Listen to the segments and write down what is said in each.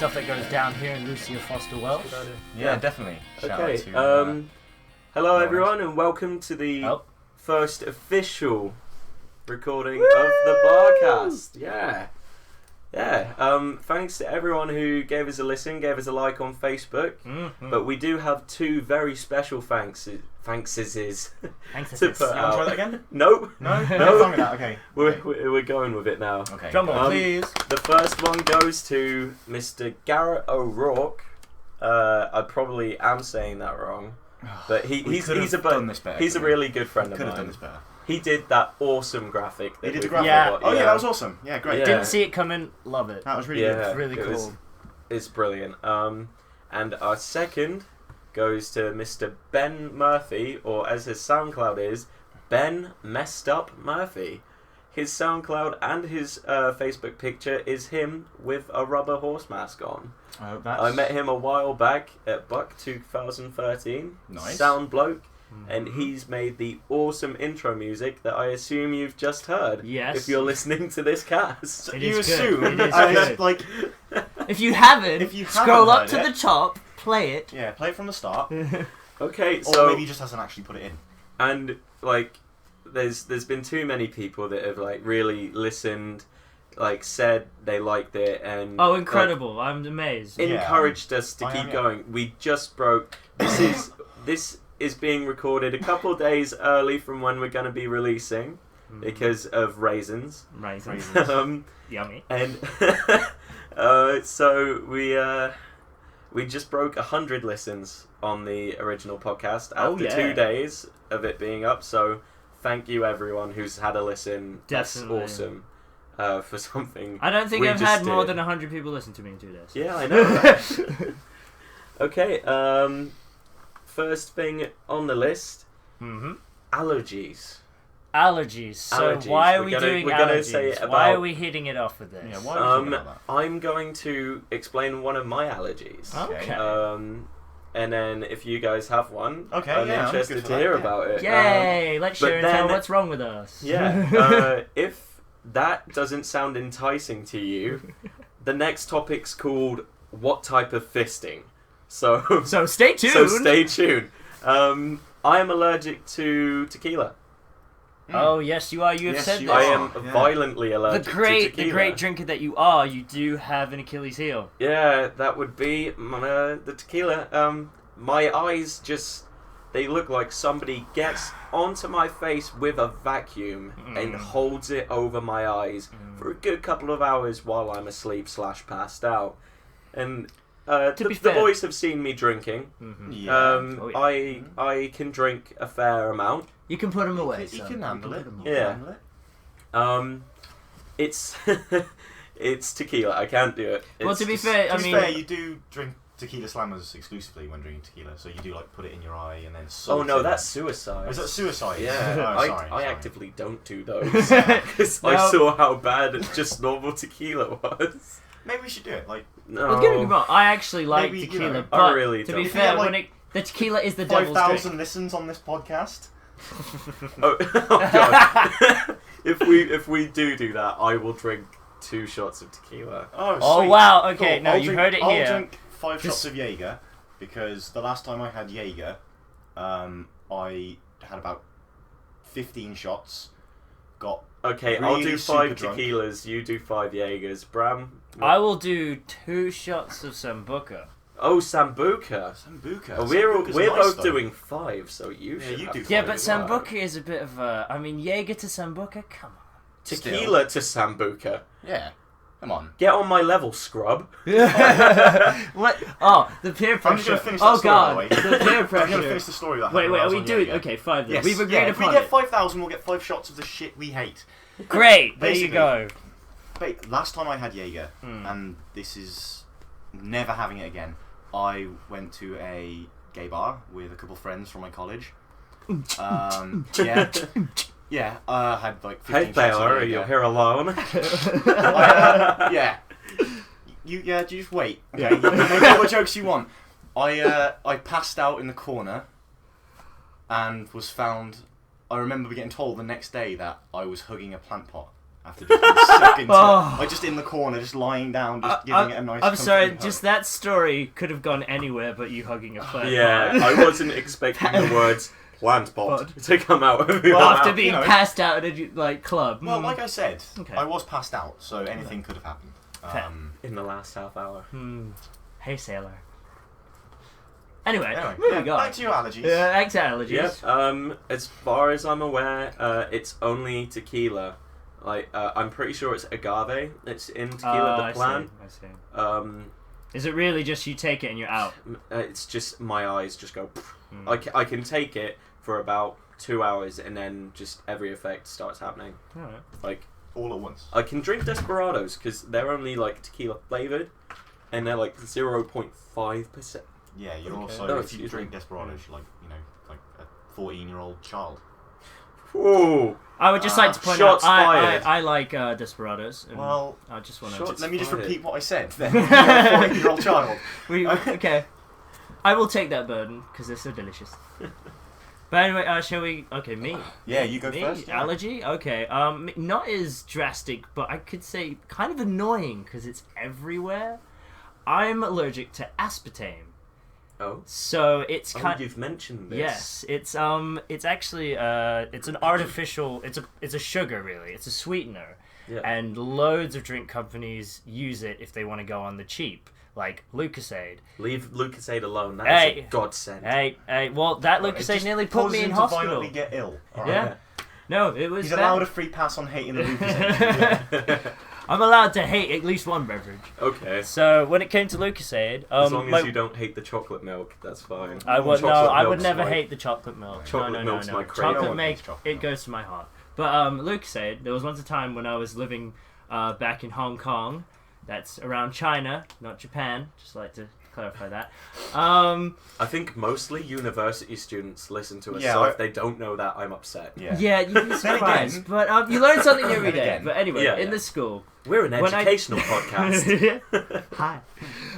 stuff that goes down here in Lucia Foster Wells. Yeah, definitely. Okay. Shout out to, Hello, everyone, and welcome to the first official recording of the Barcast. Yeah. Thanks to everyone who gave us a listen, gave us a like on Facebook. Mm-hmm. But we do have two very special thankses to put You want to out. try that again? Nope. No? No. Wrong with that? Okay. We're going with it now. Okay. Drum roll, please. The first one goes to Mr. Garrett O'Rourke. I probably am saying that wrong, but he's a really good friend of Could mine. have done this better. He did that awesome graphic. He did the we've graphic. Yeah. got, Oh yeah, that was awesome. Yeah, great. Yeah. Didn't see it coming. Love it. That was really Yeah. good. It's really it cool. was- It's brilliant. And our second goes to Mr. Ben Murphy, or as his SoundCloud is, Ben Messed Up Murphy. His SoundCloud and his Facebook picture is him with a rubber horse mask on. I met him a while back at Buck 2013. Nice. Sound bloke. And he's made the awesome intro music that I assume you've just heard. Yes. If you're listening to this cast. It you is good. assume It is I good. like If you haven't, If you scroll haven't up to heard the it- top, play it. yeah, play it from the start, or Okay, so maybe he just hasn't actually put it in. and like there's been too many people that have like really listened, like said they liked it and Oh, incredible! I'm amazed. Yeah. encouraged us to I keep am, yeah. going. We just broke this is being recorded a couple days early from when we're going to be releasing because of raisins. Raisins. Yummy. And so we just broke 100 listens on the original podcast after 2 days of it being up. So thank you everyone who's had a listen. Definitely. That's awesome. For something. I don't think we I've just had more did. than 100 people listen to me in 2 days. Yeah, I know. Okay. First thing on the list. Mm-hmm. Allergies. Allergies. So Allergies. why are We're we gonna- doing we're gonna allergies? say Why about- are we hitting it off with this? Yeah, why are we thinking about I'm going to explain one of my allergies. Okay. And then if you guys have one, Okay, I'm yeah, I'm interested good for to that, hear yeah. about it. Yay! Let's but share and tell then- what's wrong with us. If that doesn't sound enticing to you, the next topic's called "What type of fisting?" So stay tuned. So stay tuned. I am allergic to tequila. Oh yes, you are. You have Yes, said you this. I are. am Yeah. violently allergic to tequila. The great drinker that you are, you do have an Achilles heel. Yeah, that would be the tequila. My eyes they look like somebody gets onto my face with a vacuum and holds it over my eyes for a good couple of hours while I'm asleep / passed out. And the fair- boys have seen me drinking. Yeah. Oh, yeah. I can drink a fair amount. You can put them away. You son. can handle it. put 'em You away. Yeah. can handle it. It's it's tequila. I can't do it. Well, It's to be just- fair, To I be mean, fair, you do drink tequila slammers exclusively when drinking tequila, so you do like put it in your eye and then salt Oh no, it. that's suicide. Is that suicide? Yeah, Oh, I sorry. actively don't do those because I No. saw how bad just normal tequila was. Maybe we should do it. Like No, well, don't get me wrong, I actually like Maybe, you tequila, know, I but really to don't. be If we fair, have, like, the tequila is the devil's 5,000 drink. listens on this podcast. Oh, oh god! if we do that, I will drink 2 shots of tequila. Oh sweet. wow! Okay, Cool. no, I'll you drink- heard it here. I'll drink 5 Just- shots of Jaeger because the last time I had Jaeger, I had about 15 shots. Got Okay, I'll really do super 5 drunk. tequilas. You do 5 Jaegers. Bram. I will do 2 shots of Sambuca. Oh, Sambuca. Sambuca. Oh, we're Sambuca's we're nice, both though. doing 5, so you Yeah, should. you have do five Yeah, but as well. Sambuca is a bit of a. I mean, Jaeger to Sambuca. Come on. Tequila to Sambuca. Yeah. Come on. Get on my level, scrub. What? Oh, the peer pressure. I'm just gonna finish that oh story, god, by the way. the peer I'm pressure. gonna finish the story that Wait, happened when I are was we on doing? Jaeger. Okay, 5 then. Yes. We've agreed yeah, if we upon get it. 5,000, we'll get 5 shots of the shit we hate. Great. There you Basically. go. But last time I had Jaeger, and this is never having it again. I went to a gay bar with a couple friends from my college. Yeah, had like 15 Hey shots there, of are Jaeger. you here alone? Yeah. You just wait. Okay, you can make all the jokes you want. I passed out in the corner, and was found. I remember getting told the next day that I was hugging a plant pot. after just being stuck into Oh. like just in the corner, just lying down, just giving it a nice. I'm sorry, comforting just hug. that story could have gone anywhere but you hugging a plant. Yeah, I wasn't expecting the words plant pot to come out of your Well, mouth. After being you know. passed out at a club. Well, like I said, Okay. I was passed out, so anything could have happened. Fair. In the last half hour. Hey, sailor. Anyway, Anyway, moving on. back to your allergies. Back to allergies. Yep. As far as I'm aware, it's only tequila. Like, I'm pretty sure it's agave. It's in tequila, the plant. I see. Is it really just you take it and you're out? It's just my eyes just go. I can take it for about 2 hours and then just every effect starts happening. Alright. Like, All at once. I can drink Desperados because they're only like tequila flavored, and they're like 0.5%. Yeah, you're Okay. also No, if you excuse drink me. Desperados, you're like a 14-year-old child. Ooh. I would just like to point Shots out, fired. I like Desperados. And Well, I just want shots- to. let me just fired. repeat what I said. Then you're a 14-year-old child. Okay. I will take that burden because they're so delicious. But anyway, shall we? Okay, me. Yeah, you go Me? first. yeah. Allergy? Okay. Not as drastic, but I could say kind of annoying because it's everywhere. I'm allergic to aspartame. Oh. So it's Oh, kind. you've mentioned this. Yes, it's actually it's an artificial. It's a sugar really. It's a sweetener, Yeah. and loads of drink companies use it if they want to go on the cheap, like Lucasade. Leave Lucasade alone. That's Hey. a godsend. Hey, well that It Lucasade just nearly put causes me in him to hospital. violently get ill. All right? Yeah. No, it was. He's bad. allowed a free pass on hating the Lucas. I'm allowed to hate at least one beverage. Okay. So when it came to Lucasade, As long my- as you don't hate the chocolate milk, that's fine. I would Chocolate I would milk's never my- hate the chocolate milk. Chocolate no, milk's no. my craze. No Chocolate one milk, hates chocolate it milk. goes to my heart. But Lucasade, there was once a time when I was living back in Hong Kong. That's around China, not Japan. Just like to clarify that. I think mostly university students listen to us, Yeah, so I- if they don't know that, I'm upset. Yeah, you'd be surprised. again- But you learn something new every Then day. again. But anyway, Yeah, in yeah. the school. We're an When I- educational podcast. Hi.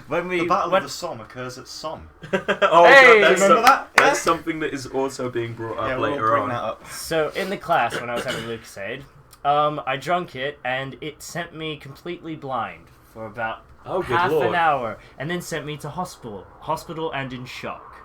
When we The Battle when, of the Somme occurs at Somme. Oh, Hey! God, that's Remember that? Yeah? That's something that is also being brought up Yeah, we'll later bring on. that up. So in the class when I was having Lucasade, I drunk it and it sent me completely blind for about Oh, good half lord. an hour, and then sent me to hospital and in shock.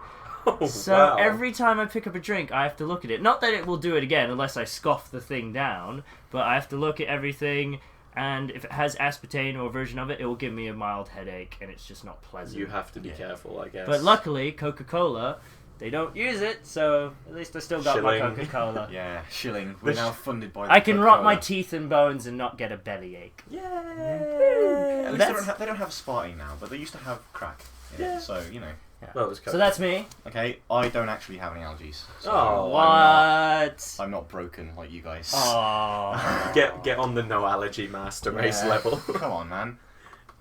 Oh, So wow. every time I pick up a drink, I have to look at it. Not that it will do it again unless I scoff the thing down, but I have to look at everything. And if it has aspartame or a version of it, it will give me a mild headache, and it's just not pleasant. You have to be Yeah. careful, I guess. But luckily, Coca-Cola, they don't use it, so at least I still got my Shilling. Coca-Cola. Yeah, shilling. We're now funded by. The I can rot my Coca-Cola. teeth and bones and not get a bellyache. At least That's- they don't have Sparty now, but they used to have crack. Yeah. So you know. Well, it was So that's me. Okay, I don't actually have any allergies. So Oh, What? I'm not broken like you guys. Oh. Get on the no allergy master race Yeah. level. Come on, man.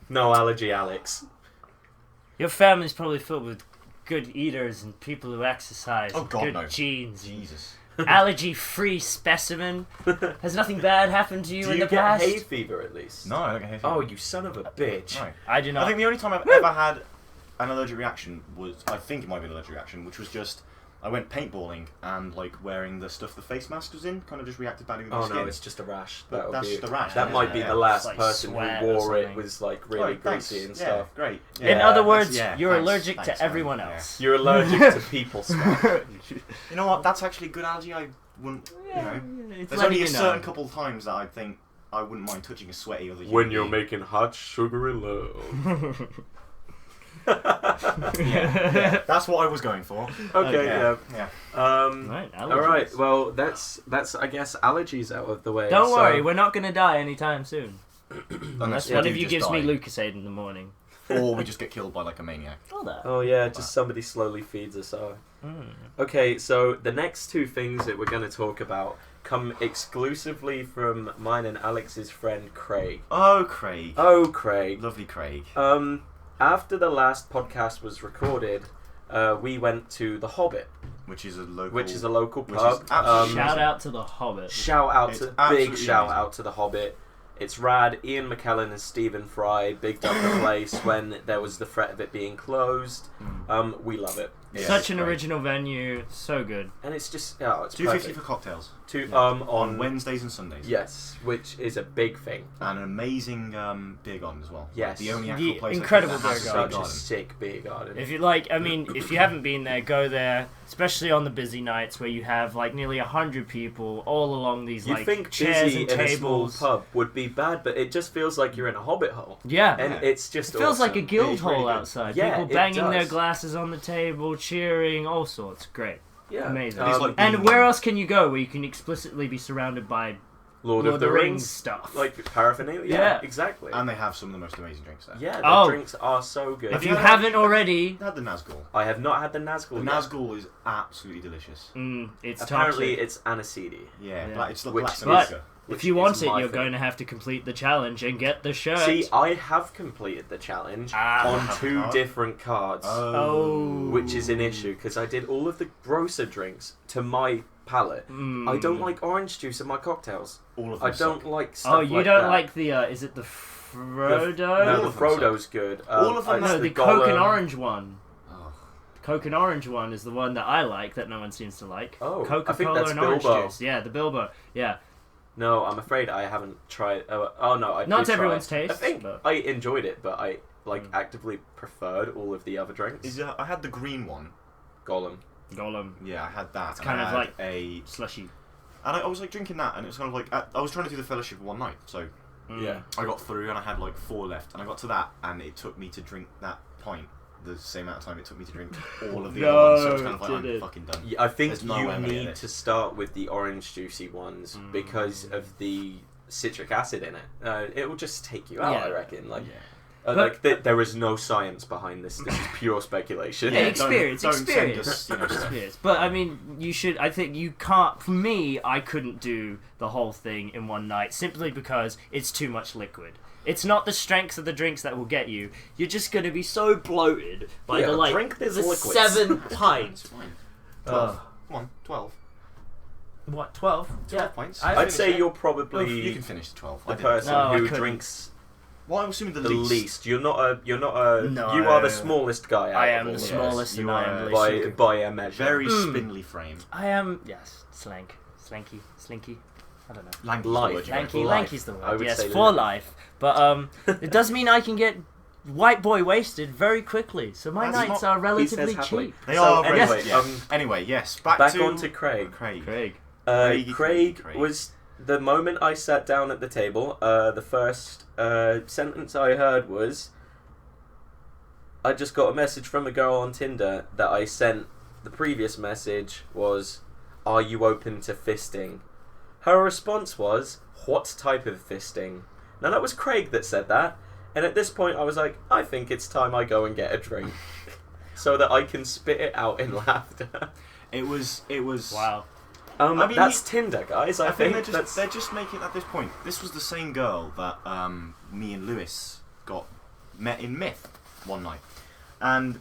No allergy, Alex. Your family's probably filled with good eaters and people who exercise. Oh, and God, good no. genes. Jesus. Allergy-free specimen. Has nothing bad happened to you Do in you the get past? hay fever at least? No, I don't get hay fever. Oh, you son of a bitch. No. I do not. I think the only time I've ever had an allergic reaction was, I think it might be an allergic reaction, which was just, I went paintballing and like wearing the stuff the face mask was in, kind of just reacted badly with my Oh skin. no, it's just a rash. But That'll that's be, just a rash, That yeah, might be yeah. the last It's like person sweat who or wore it something. was like really Right, thanks. greasy and Yeah, stuff. great. In Yeah, other that's- words, yeah, you're thanks, allergic thanks, to everyone man. Yeah. else. You're allergic to people smell. You know what? That's actually a good allergy. I wouldn't. You know, It's there's letting only a you know. certain couple of times that I think I wouldn't mind touching a sweaty other human When you're being. making hot, sugary love. Yeah, that's what I was going for. Okay, Yeah. yeah. Right, All right. allergies. Well, that's I guess allergies out of the way. Don't so- worry, we're not gonna die anytime soon. Unless One we of do you just gives me die. Lucasade in the morning. Or we just get killed by like a maniac. Oh, that. Oh yeah, just somebody slowly feeds us all. Mm. Okay, so the next two things that we're going to talk about come exclusively from mine and Alex's friend Craig. Oh, Craig. Oh, Craig. Lovely Craig. After the last podcast was recorded, we went to The Hobbit, Which is a local. which is a local Which pub. is absolutely Shout out to the Hobbit. Shout out It's to absolutely big shout amazing. out to The Hobbit. It's rad. Ian McKellen and Stephen Fry bigged up the place when there was the threat of it being closed. We love it. Yeah, Such it's an great. original venue, so good. And it's just it's $2.50 perfect. for cocktails On on Wednesdays and Sundays. Yes, which is a big thing. And an amazing beer garden as well. Yes. The only actual The place incredible I think that has beer a garden. Such a garden. sick beer garden. If you like, I mean, if you haven't been there, go there. Especially on the busy nights where you have like nearly 100 people all along these you like think chairs busy and in a small tables. pub would be bad, but it just feels like you're in a hobbit hole. Yeah, And Yeah. it's just it feels like a awesome. guild It's really hall good. outside. Yeah, People it banging their does. glasses on the table, cheering, all sorts. Great, Yeah. amazing. And it's like And being- where else can you go where you can explicitly be surrounded by Lord of the Rings stuff? like paraphernalia. Yeah. Exactly. And they have some of the most amazing drinks there. Yeah, the Oh. drinks are so good. if you you had- haven't already, I had the Nazgul. I have not had the Nazgul. The yet. Nazgul is absolutely delicious. it's Apparently, toxic. it's aniseedy. Yeah, Yeah. it's the Which- black but- Sambuca. which If you is want it, my you're thing. going to have to complete the challenge and get the shirt. See, I have completed the challenge Ah. on Have a 2 card? different cards, Oh. which is an issue because I did all of the grosser drinks to my palate. I don't like orange juice in my cocktails. All of them I don't suck. like stuff Oh, you like don't that. like the? Is it the Frodo? No, All the of them Frodo's good. All of them it's No, the Gollum. Coke and Orange one. Oh. Coke and Orange one is the one that I like that no one seems to like. Oh, I Coca think Cola that's and orange Bilbo. juice. Yeah, the Bilbo. Yeah, No, I'm afraid I haven't tried. Oh no, I Not did to try everyone's it. taste, I think but- I enjoyed it, but I Mm. actively preferred all of the other drinks. I had the green one. Gollum. Gollum, Yeah, I had that. It's kind of like- a. slushy. And I was like drinking that, and it was kind of like I was trying to do the Fellowship in one night, so Yeah. I got through, and I had like 4 left, and I got to that, and it took me to drink that pint the same amount of time it took me to drink all of the No, other ones. So it's kind of like did I'm it? fucking done. Yeah, I think There's no you way I'm gonna get need this. to start with the orange juicy ones because of the citric acid in it. It will just take you out, Yeah. I reckon. Like, Yeah. But- there is no science behind this. This is pure speculation. Yeah, don't- experience, don't send experience. us, you know, stuff. Experience. But I mean, you should. I think you can't. For me, I couldn't do the whole thing in one night simply because it's too much liquid. It's not the strength of the drinks that will get you. You're just going to be so bloated by Yeah, the like drink this the liquid. 7th pint. It's fine. 12. Uh, Come on, 12. what 12? 12 pints. I- I'd say finish it. you're Oh, probably you can finish the 12. the I did. person No, I who couldn't. drinks Well, I'm assuming the the least. least. You're not a. No, you are the smallest guy. Out I of am all the of us. smallest, you and I are am by least. by a measure. Very Mm. spindly frame. I am slinky. I don't know. Lanky's Life. the word you Lanky, life. lanky's the I word. would Yes, say for life. life. But it does mean I can get white boy wasted very quickly. So my That's nights not- are relatively happily. cheap. They So are very anyway, yes. Anyway, yes. Back back to on to Craig. Craig. Craig. Craig Craig. was the moment I sat down at the table. The first sentence I heard was, "I just got a message from a girl on Tinder that I sent. The previous message was, 'Are you open to fisting?' Her response was, 'What type of fisting?' Now that was Craig that said that, and at this point I was like, I think it's time I go and get a drink, so that I can spit it out in laughter." It was. Wow. I mean, That's Tinder, guys. I think they're just making at this point. This was the same girl that me and Lewis met in Myth one night, and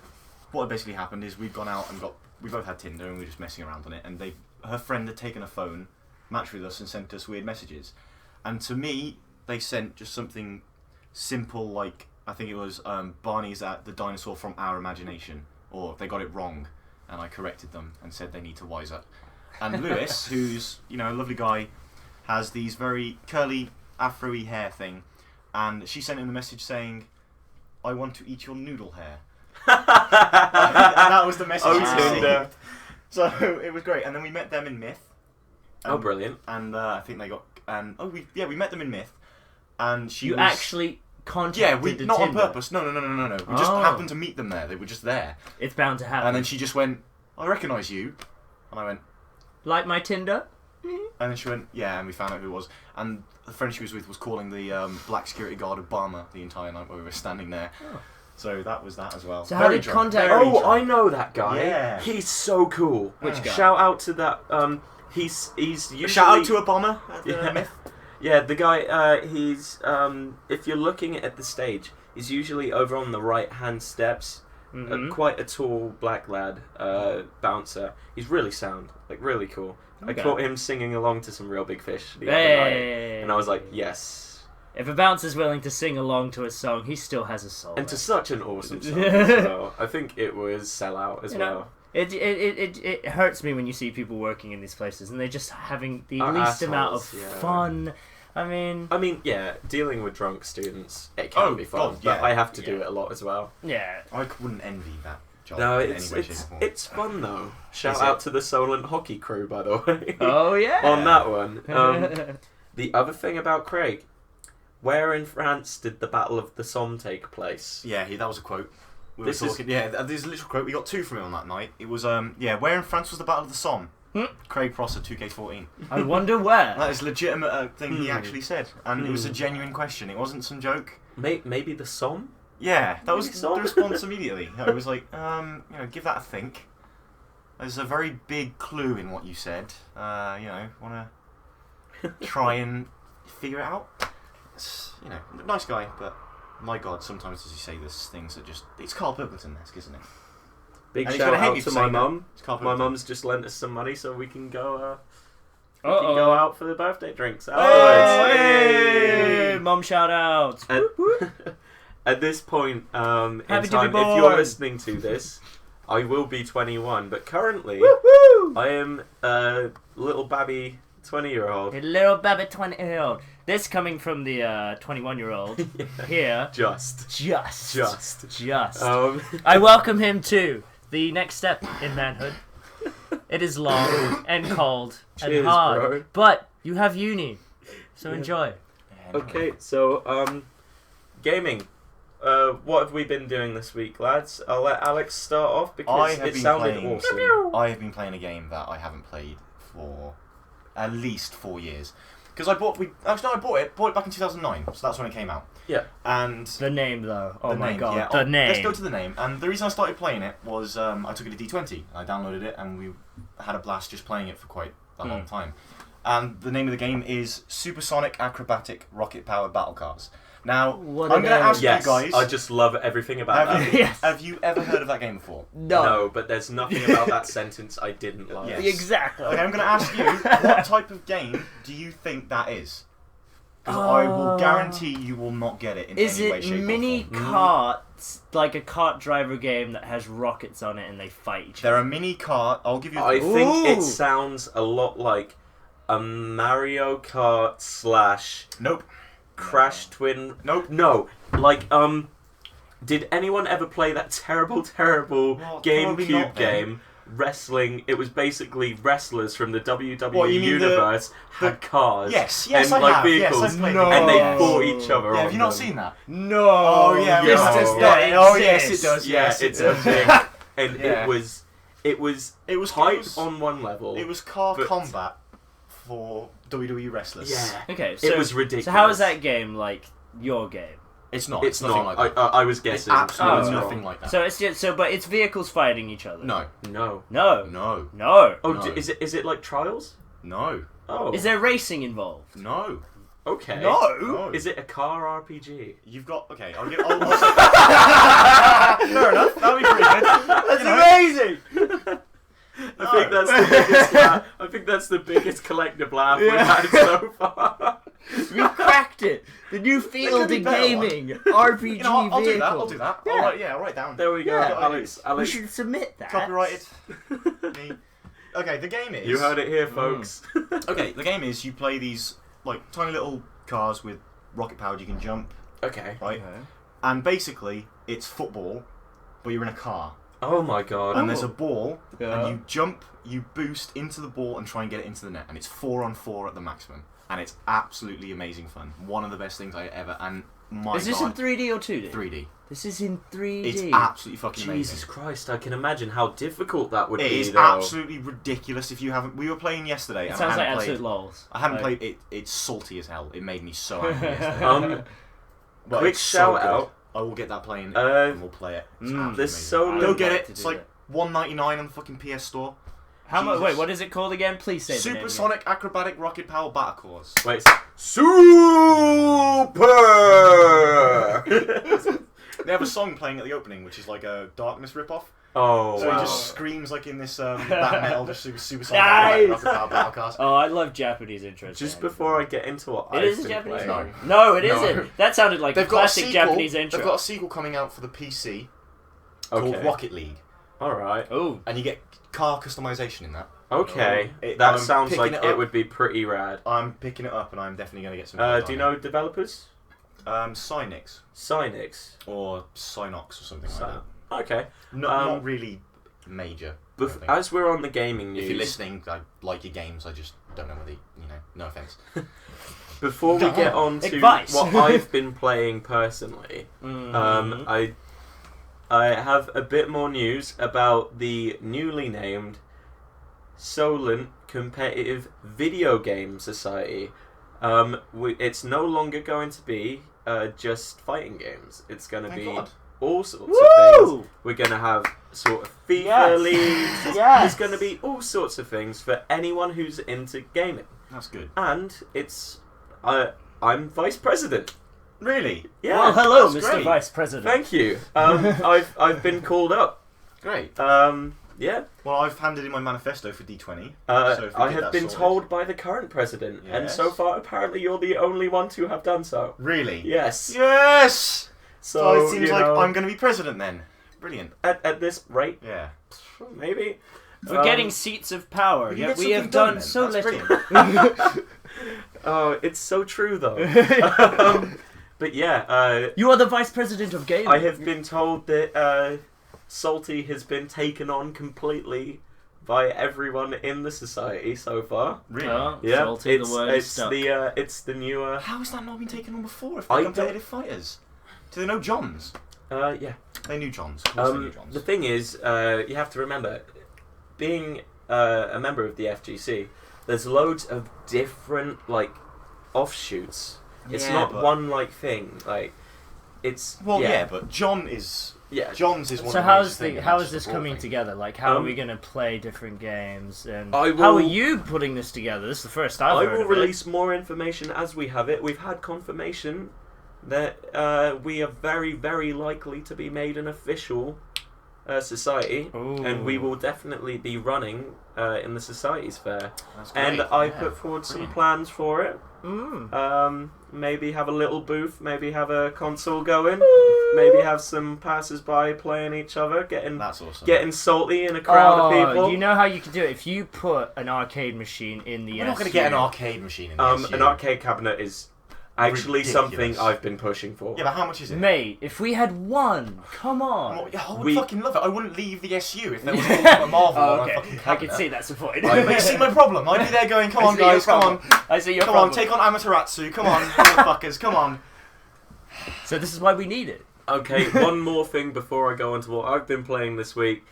what had basically happened is we'd gone out and we both had Tinder and we were just messing around on it, and her friend had taken a phone, matched with us, and sent us weird messages, and to me they sent just something simple like I think it was Barney's at the dinosaur from Our Imagination, or they got it wrong, and I corrected them and said they need to wise up. And Lewis, who's, you know, a lovely guy, has these very curly, afro-y hair thing, and she sent him a message saying, "I want to eat your noodle hair." And that was the message Oh, she Tinder. received. So it was great. And then we met them in Myth. Oh, brilliant. And I think they got... we met them in Myth. And she You was... actually contacted Yeah, we the not on Tinder. purpose. No. We just Oh. happened to meet them there. They were just there. It's bound to happen. And then she just went, "I recognise you." And I went, Like my Tinder? and then she went, "Yeah," and we found out who it was. And the friend she was with was calling the black security guard Obama the entire night while we were standing there. Oh. So that was that as well. So how Very did drunk, contact- very Oh, drunk. I know that guy. Yeah. He's so cool. Which guy? Shout out to that. He's usually... Shout out to Obama at the Yeah. Myth. Yeah, the guy. He's if you're looking at the stage, he's usually over on the right hand steps. Mhm. Quite a tall black lad, bouncer. He's really sound, like really cool. I Okay. caught him singing along to some Real Big Fish the other night, Hey. and I was like, yes. If a bouncer's willing to sing along to a song, he still has a soul. And to left. such an awesome song as well. I think it was Sell Out as You know, well. It hurts me when you see people working in these places and they're just having the Are least amount of assholes, yeah. fun. I mean, yeah, dealing with drunk students, it can be fun, God, but yeah. I have to do it a lot as well. yeah. I wouldn't envy that job No, in it's any way, shape, or form. it's fun though. Shout Is out it? to the Solent hockey crew, by the way. Oh yeah. On that one. The other thing about Craig, where in France did the Battle of the Somme take place? Yeah, that was a quote. We This were is- talking. Yeah, there's a literal quote. We got 2 from him on that night. It was where in France was the Battle of the Somme? Craig Prosser, 2K14. I wonder where. That is a legitimate thing he actually said, and it was a genuine question. It wasn't some joke. Maybe the Somme? Yeah, that was Maybe the so. response immediately. I was like, give that a think. There's a very big clue in what you said. Want to try and figure it out? It's, nice guy, but my God, sometimes does he say this things that just... It's Carl Pilkington-esque, isn't it? Big And he's shout gonna hate out me to for my saying that. mum. It's Carl My Pilkington. mum's just lent us some money so we can go Uh-oh. go out for the birthday drinks Oh, afterwards. hey! Mum shout out. At this point in Happy to time, be if you're born. listening to this, I will be 21, but currently Woo! I am a little babby 20-year-old. A little baby 20-year-old. This coming from the 21-year-old here. Just. Just. Um, I welcome him to the next step in manhood. It is long and cold and Cheers, hard, bro. but you have uni, so Yeah. enjoy. okay, so gaming. What have we been doing this week, lads? I'll let Alex start off I because have it been sounded playing. awesome. I have been playing a game that I haven't played for at least 4 years. Because I bought it back in 2009, so that's when it came out. Yeah. And The name, though. Oh the my name, god, yeah. the name. Let's go to the name. And the reason I started playing it was I took it to D20. I downloaded it and we had a blast just playing it for quite a long time. And the name of the game is Supersonic Acrobatic Rocket Powered Battle Cars. Now, What a I'm going to name. ask Yes, you guys, I just love everything about have that. you, Yes. have you ever heard of that game before? No, but there's nothing about that sentence I didn't like. Yes. Exactly. Okay, I'm going to ask you, what type of game do you think that is? Because I will guarantee you will not get it in Is any way, it shape, mini or form. carts, like a kart driver game that has rockets on it and they fight each There other? are mini car. I'll give you. I think it Ooh. sounds a lot like a Mario Kart / Nope. Crash Twin. Nope. No, like did anyone ever play that terrible Well, probably GameCube not, then. game? Wrestling. It was basically wrestlers from the WWE What, you mean the- universe had cars. Yes, and I like have. vehicles, Yes, I've played No. the and they game. fought each other. Yeah, on have you not them. seen that? No. Oh yeah, This no. does not Oh yes, it exist. does. Yeah, Yes, it's it a does. thing, and Yeah. it was It was hype it was, on one level. It was car but- combat for WWE wrestlers. Yeah. Okay, so It was ridiculous. So how is that game like your game? It's not. It's nothing not. like that. I was It's guessing. absolutely I was nothing wrong. like that. So it's just but it's vehicles fighting each other. No. No. No. No. No. Oh, No. is it like Trials? No. Oh. Is there racing involved? No. Okay. No. Is it a car RPG? You've got okay. I'll say. Fair enough. That'll be pretty good. That's You know, amazing. I think that's the biggest. I think that's the biggest collective laugh we've had so far. We cracked it. The new field be in better gaming. RPG You know, I'll do that. I'll vehicles. do that. Yeah. I'll write down. There we go, Yeah. Alex. We Alex, should submit that. Copyrighted. Me. Okay, the game is. you heard it here, folks. Okay, the game is you play these like tiny little cars with rocket powered. You can jump, Okay. right? And basically, it's football, but you're in a car. Oh my god. And there's a ball, Yeah. and you jump, you boost into the ball, and try and get it into the net. And it's 4-on-4 at the maximum, and it's absolutely amazing fun. One of the best things I ever. And my Is this God, in 3D or 2D? 3D. This is in 3D. It's absolutely fucking Jesus amazing. Christ! I can imagine how difficult that would It be. is though. absolutely ridiculous if you haven't. We were playing yesterday. It and sounds I like hadn't absolute played. lols. I hadn't Like- played it. It's salty as hell. It made me so angry yesterday. But Quick it's so shout good. out. I will get that playing Uh, and we'll play it. It's mm, absolutely there's amazing. so I Go would get like it. to It's do like $1.99 on the fucking PS Store. How much? Jesus. Wait, what is it called again? Please say the name again. Supersonic Acrobatic Rocket Power Battle Course. Wait. Super. They have a song playing at the opening, which is like a Darkness ripoff. Oh So wow. he just screams like in this that metal, just supersonic Nice. rocket power battle cars. Oh, I love Japanese intros. Just before I get into what It I've is a been Japanese playing. intro. No, it No. isn't. That sounded like a They've got a classic sequel. Japanese intro. They've got a sequel coming out for the PC Okay. called Rocket League, All right. Oh, and you get car customization in that. Okay. Oh. That I'm sounds picking like it it up. would be pretty rad. I'm picking it up, and I'm definitely going to get some. Do you know developers? Cynix Cynix. or Synox or something like that. Okay. Not really major. I don't think. As we're on the gaming news, If you're listening, I like your games. I just don't know whether no offense. before we get on to Advice. what I've been playing personally, I have a bit more news about the newly named Solent Competitive Video Game Society. It's no longer going to be just fighting games. It's going to Thank be God. all sorts Woo! of things. We're going to have sort of FIFA Yes. leagues. Yes. There's going to be all sorts of things for anyone who's into gaming. That's good. And it's I'm vice president. Really? Yeah. well, hello, that's Mr. great. Vice President. Thank you. I've been called up. Great. Yeah. Well, I've handed in my manifesto for D20. So if we I get have that been sorted- told by the current president, and Yes. so far apparently you're the only one to have done so. Really? Yes. Yes. So So it seems you like know, I'm going to be president then. Brilliant. at this rate, Yeah. maybe. We're getting seats of power, We can yet get we have something done done then. so That's little. brilliant. Oh, it's so true though. But yeah, You are the Vice President of gaming. I have been told that Salty has been taken on completely by everyone in the society so far. Really? Oh, Yeah, salty, the word is it's stuck. it's the newer. How has that not been taken on before if I they're don't- competitive fighters? Do they know Johns? Yeah. They knew Johns. Of course they knew Johns. The thing is, you have to remember, being a member of the FGC, there's loads of different offshoots. It's Yeah, not but- one thing. It's Well, yeah, but John is... yeah. John's is one So of the how's major things, how and is that's this the broad coming thing. together? Like, how are Um, we going to play different games? And I how are will- you putting this together? This is the first I've I heard will of it. release more information as we have it. We've had confirmation that we are very, very likely to be made an official society, and we Ooh. will definitely be running in the societies fair. That's And great, I yeah. put forward some Brilliant. plans for it. Mm. Maybe have a little booth, maybe have a console going, maybe have some passers-by playing each other, getting That's awesome. salty in a crowd of people. You know how you could do it if you put an arcade machine in the. We're not going to SU. get an arcade machine in the SU. An arcade cabinet is actually Ridiculous. something I've been pushing for. Yeah, but how much is it? Mate, if we had one, come on. Yeah, I would We- fucking love it. I wouldn't leave the SU if there was a Marvel Oh, on a okay. fucking I cabinet. can see that's the point. But you see my problem. I'd be there going, come I on see your guys, come on. problem. I see your Come problem. on, take on Amaterasu. Come on, motherfuckers, come on. So this is why we need it. Okay, one more thing before I go on to what I've been playing this week.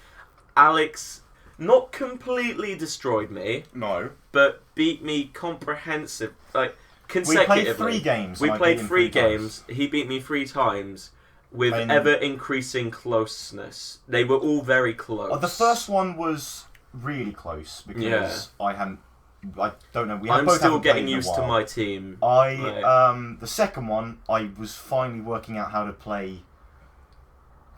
Alex not completely destroyed me, No. but beat me We consecutively. played 3 games. We and I played beat him 3 times. games. He beat me 3 times with And- ever increasing closeness. They were all very close. The first one was really close because I don't know. I'm both still haven't getting played in a used to while. my team. The second one, I was finally working out how to play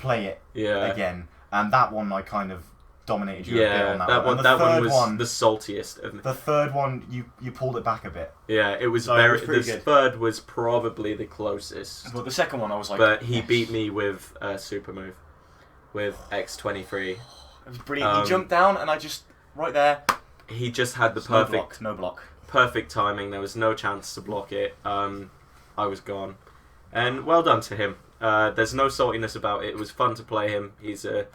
it Yeah. again, and that one I kind of dominated you a bit Yeah, on that, that one. And That the one third was one, the saltiest of me. the third one, you pulled it back a bit. Yeah, it was So it very. was pretty The good. third was probably the closest, But the second one, I was like, but he yes. beat me with a super move, with X23. It was brilliant. Um, He jumped down, and I just right there. He just had the No perfect, block. No block. perfect timing. There was no chance to block it. I was gone, and well done to him. There's no saltiness about it. It was fun to play him. He's a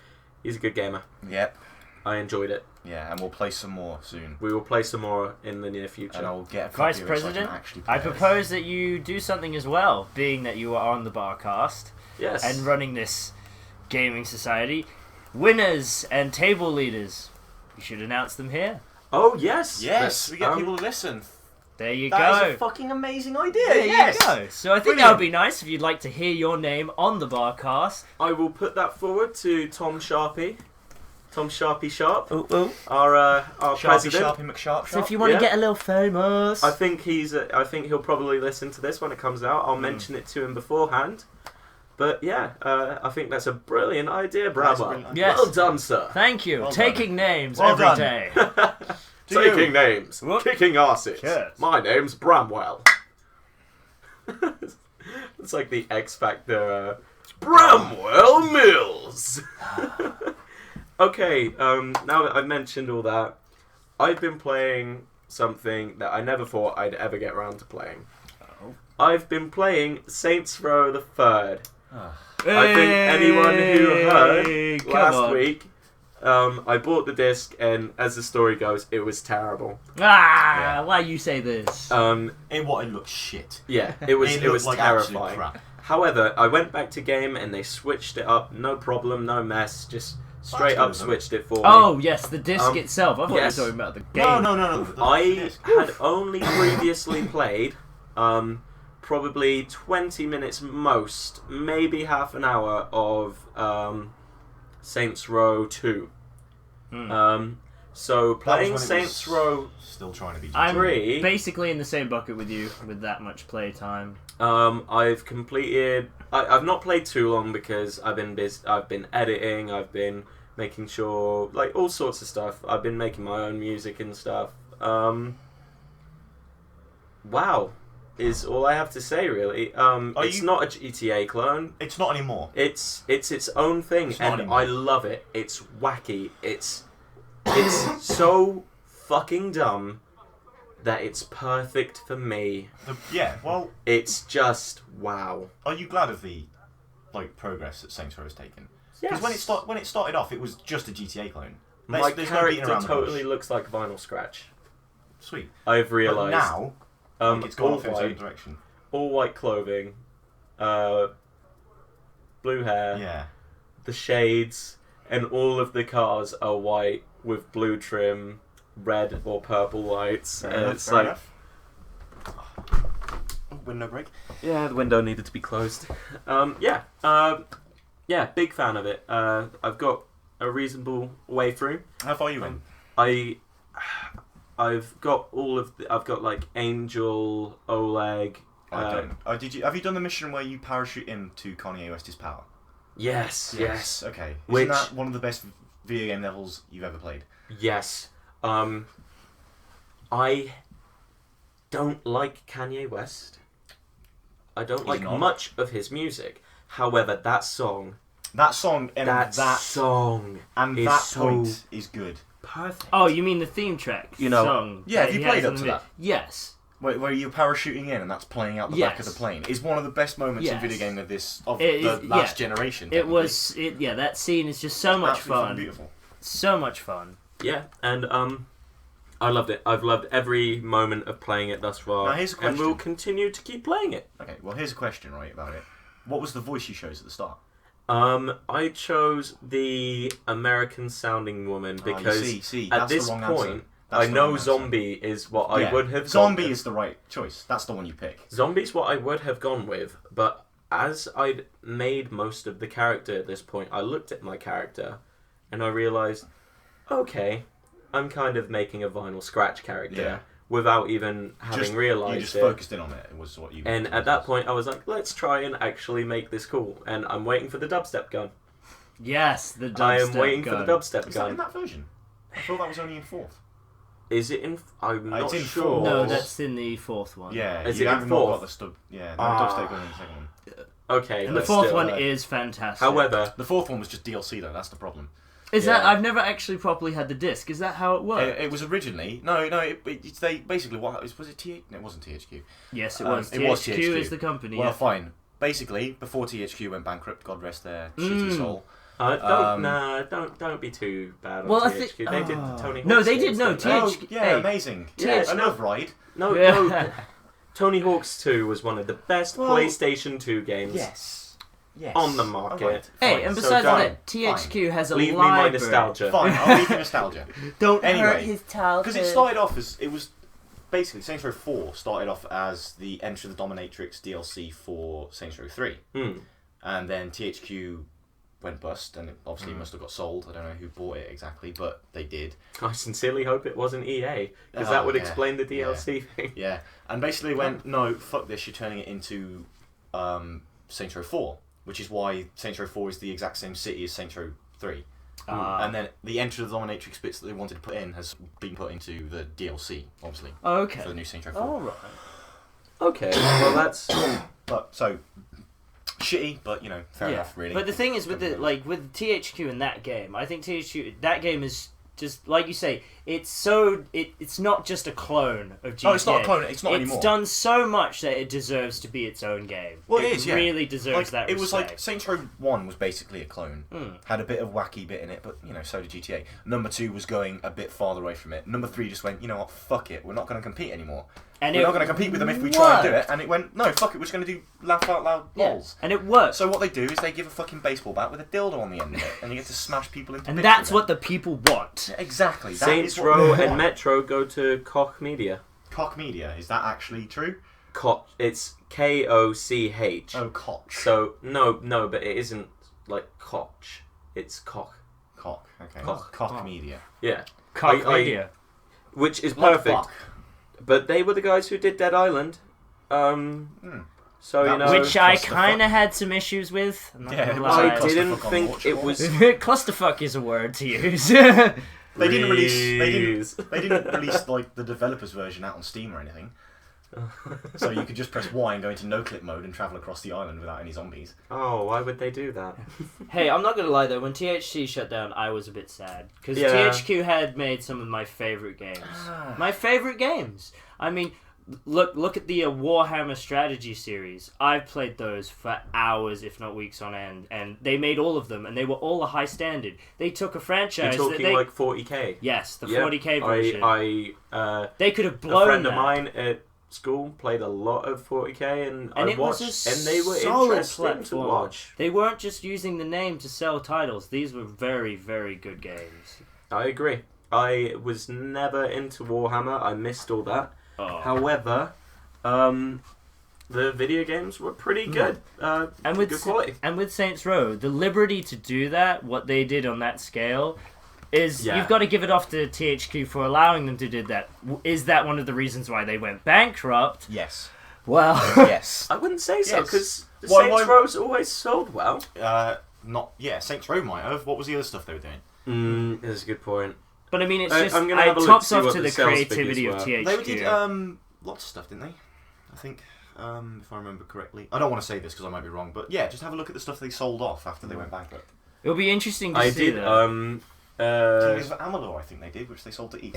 good gamer. Yep. I enjoyed it. Yeah, and we'll play some more soon. We will play some more in the near future. And I'll get a copy Vice of it so I can President, actually play I it. propose that you do something as well, being that you are on the Barcast Yes. and running this gaming society. Winners and table leaders. You should announce them here. Oh yes. Yes, we get people to listen. There you That go. is a fucking amazing idea. There yes. you go. So I think that would be nice if you'd like to hear your name on the Barcast. I will put that forward to Tom Sharpie. Tom Sharpie Sharp, Ooh, ooh. our Sharpie, president. Sharpie, McSharp. So if you want to Yeah. get a little famous, I think I think he'll probably listen to this when it comes out. I'll mention it to him beforehand. But yeah, I think that's a brilliant idea, That's a Bradwell. brilliant idea. Yes. Well done, sir. thank you. Well Taking names Well every done. day. To you. Taking names, Whoop. kicking asses. Cheers. My name's Bramwell. It's like the X Factor. Bramwell Mills. Okay, now that I've mentioned all that, I've been playing something that I never thought I'd ever get around to playing. Oh. I've been playing Saints Row the Third. Oh. I think anyone who heard Hey, come last on. week, I bought the disc, and as the story goes, it was terrible. Ah, why you say this? It looked shit. Yeah, it was looked like absolute terrifying. crap. However, I went back to game and they switched it up, no problem, no mess, just straight up That's good, switched it for me. Oh, yes, the disc itself. I thought yes. you were talking about the game. No. I had only previously played probably 20 minutes most, maybe half an hour of Saints Row 2. So playing Saints Row still trying to be. I'm Three. basically in the same bucket with you with that much play time. I've completed. I've not played too long because I've been busy. I've been editing. I've been making sure, like, all sorts of stuff. I've been making my own music and stuff. Wow, is all I have to say really. It's not a GTA clone. It's not anymore. It's its own thing, not and anymore. I love it. It's wacky. It's so fucking dumb that it's perfect for me. Well, It's just wow. are you glad of the progress that Saints Row has taken? Because Yes. when it started off, it was just a GTA clone. My There's no beating character around the bush. totally looks like Vinyl Scratch. Sweet. I've But realised. now, it's gone off in its own direction. all white clothing, blue hair, Yeah. the shades, and all of the cars are white with blue trim, red or purple lights. And it's Fair like, enough. Window break. yeah, the window needed to be closed. Yeah, big fan of it. I've got a reasonable way through. How far are you in? I've got all of I've got like Angel, Oleg. I don't. Have you done the mission where you parachute into Kanye West's power? Yes. Okay. Which- Isn't that one of the best video game levels you've ever played? Yes. I don't like Kanye West. I don't He's like not. much of his music. However, that song That song and is that so point is good. perfect. Oh, you mean the theme track song? Yeah, that have you he played has up in to the that? Yes. Where you're parachuting in and that's playing out the back of the Yes. plane. It's one of the best moments in Yes. video game of It the is- last yeah. generation. It was. That scene is just so much absolutely fun. beautiful. So much fun. Yeah, and I loved it. I've loved every moment of playing it thus far. Now, here's a and we'll question. continue to keep playing it. Okay, well here's a question right about it. What was the voice you chose at the start? I chose the American sounding woman because see, at that's this the wrong answer. point That's I the know wrong answer. Zombie is what I Yeah, would have Zombie gone is the right choice. That's the one you pick. Zombie's what I would have gone with, but as I'd made most of the character at this point, I looked at my character and I realised, okay, I'm kind of making a Vinyl Scratch character Yeah. without even having You realised just it. focused in on it. It was what you. And at that point, I was like, let's try and actually make this cool. And I'm waiting for the dubstep gun. Yes, the dubstep I am waiting gun. for the dubstep is that in gun. that version? I thought that was only in 4th. Is it in? I'm not It's in sure. four. No, that's in the fourth one. Yeah, Is you it in have not 4th? got the stub. Yeah, no Ah. dubstep gun in the second one. Okay, And the but fourth still. one is fantastic. However, The 4th one was just DLC though. That's the problem. is that Yeah. I've never actually properly had the disc. Is that how it works? It was originally no. It's they basically what was it? No, it wasn't THQ. Yes, it was. it was THQ THQ. is the company. Well, yeah. fine. Basically, before THQ went bankrupt, God rest their shitty soul. don't be too bad on Well, I THQ. think- They did the Tony Hawk. No, they did, games, no, didn't they? THQ Oh, yeah, hey, amazing. Yeah, Another ride. No, Yeah. no. Tony Hawk's 2 was one of the best Well, PlayStation 2 games. Yes. On the market. Alright, Hey, fine. and So besides fine, that, THQ has a Leave me my library. nostalgia. Fine, I'll leave you nostalgia. Don't Anyway, hurt his childhood. Because it started off as it was basically Saints Row 4 started off as the Enter the Dominatrix DLC for Saints Row 3, and then THQ went bust, and it obviously must have got sold. I don't know who bought it exactly, but they did. I sincerely hope it wasn't EA, because Oh, that would yeah, explain the DLC thing. Yeah, and basically went, no, fuck this, you're turning it into Saints Row 4, which is why Saints Row 4 is the exact same city as Saints Row 3. And then the Enter the Dominatrix bits that they wanted to put in has been put into the DLC, obviously, for the new Saints Row 4. All right. Okay, well that's... But, so, shitty, but fair enough, really. But the thing is, with with THQ in that game, I think that game is just like you say. It's not just a clone of GTA. Oh, it's not a clone. It's not anymore. It's done so much that it deserves to be its own game. Well, it is. Yeah, really deserves that. It was like respect. Saints Row 1 was basically a clone. Had a bit of wacky bit in it, but so did GTA. Number 2 was going a bit farther away from it. Number 3 just went, you know what, fuck it, we're not going to compete anymore. And we're not going to compete with them if we try and do it. And it went, no, fuck it, we're just going to do laugh out loud balls. And it worked. So what they do is they give a fucking baseball bat with a dildo on the end of it, and you get to smash people into bits. And that's with what the people want. Yeah, exactly. Saints Row and Metro go to Koch Media. Koch Media, is that actually true? Koch. It's Koch. Oh, Koch. So no, but it isn't like Koch. It's Koch. Koch. Okay. Koch. Media. Yeah. Koch Media. Which is Like perfect. fuck. But they were the guys who did Dead Island. So That was Which I clusterfuck. kind of had some issues with. I'm not Yeah, gonna it was lie. I like didn't clusterfuck on think Watch it Wall. was. Clusterfuck is a word to use. They didn't release. Please. They didn't release like the developers version out on Steam or anything. So you could just press Y and go into no clip mode and travel across the island without any zombies. Oh, why would they do that? Hey, I'm not gonna lie though. When THC shut down, I was a bit sad because Yeah. THQ had made some of my favorite games. My favorite games. I mean, look at the Warhammer strategy series. I've played those for hours, if not weeks on end, and they made all of them, and they were all a high standard. They took a You're franchise that talking they like 40k. yes, the Yep. 40k version. I they could have a blown friend that. of mine at school played a lot of 40k, and I And it was watched, a and they were solid interesting to platform. watch. They weren't just using the name to sell titles. These were very, very good games. I agree. I was never into Warhammer. I missed all that. Oh. However, the video games were pretty good. And with good quality. And with Saints Row, the liberty to do that, what they did on that scale, is Yeah. you've got to give it off to THQ for allowing them to do that. Is that one of the reasons why they went bankrupt? Yes. Well, Yes. I wouldn't say so, Yes. because Why- Saints why- Row's always sold well. Saints Row might have. What was the other stuff they were doing? That's a good point. but I mean, it's I- just I'm gonna it have a look tops to see off what to the the sales creativity figures of were. THQ. They did lots of stuff, didn't they? I think, if I remember correctly. I don't want to say this because I might be wrong, but yeah, just have a look at the stuff they sold off after they went bankrupt. It'll be interesting to I see did. that. Kings of Amalur, I think they did, which they sold to EA.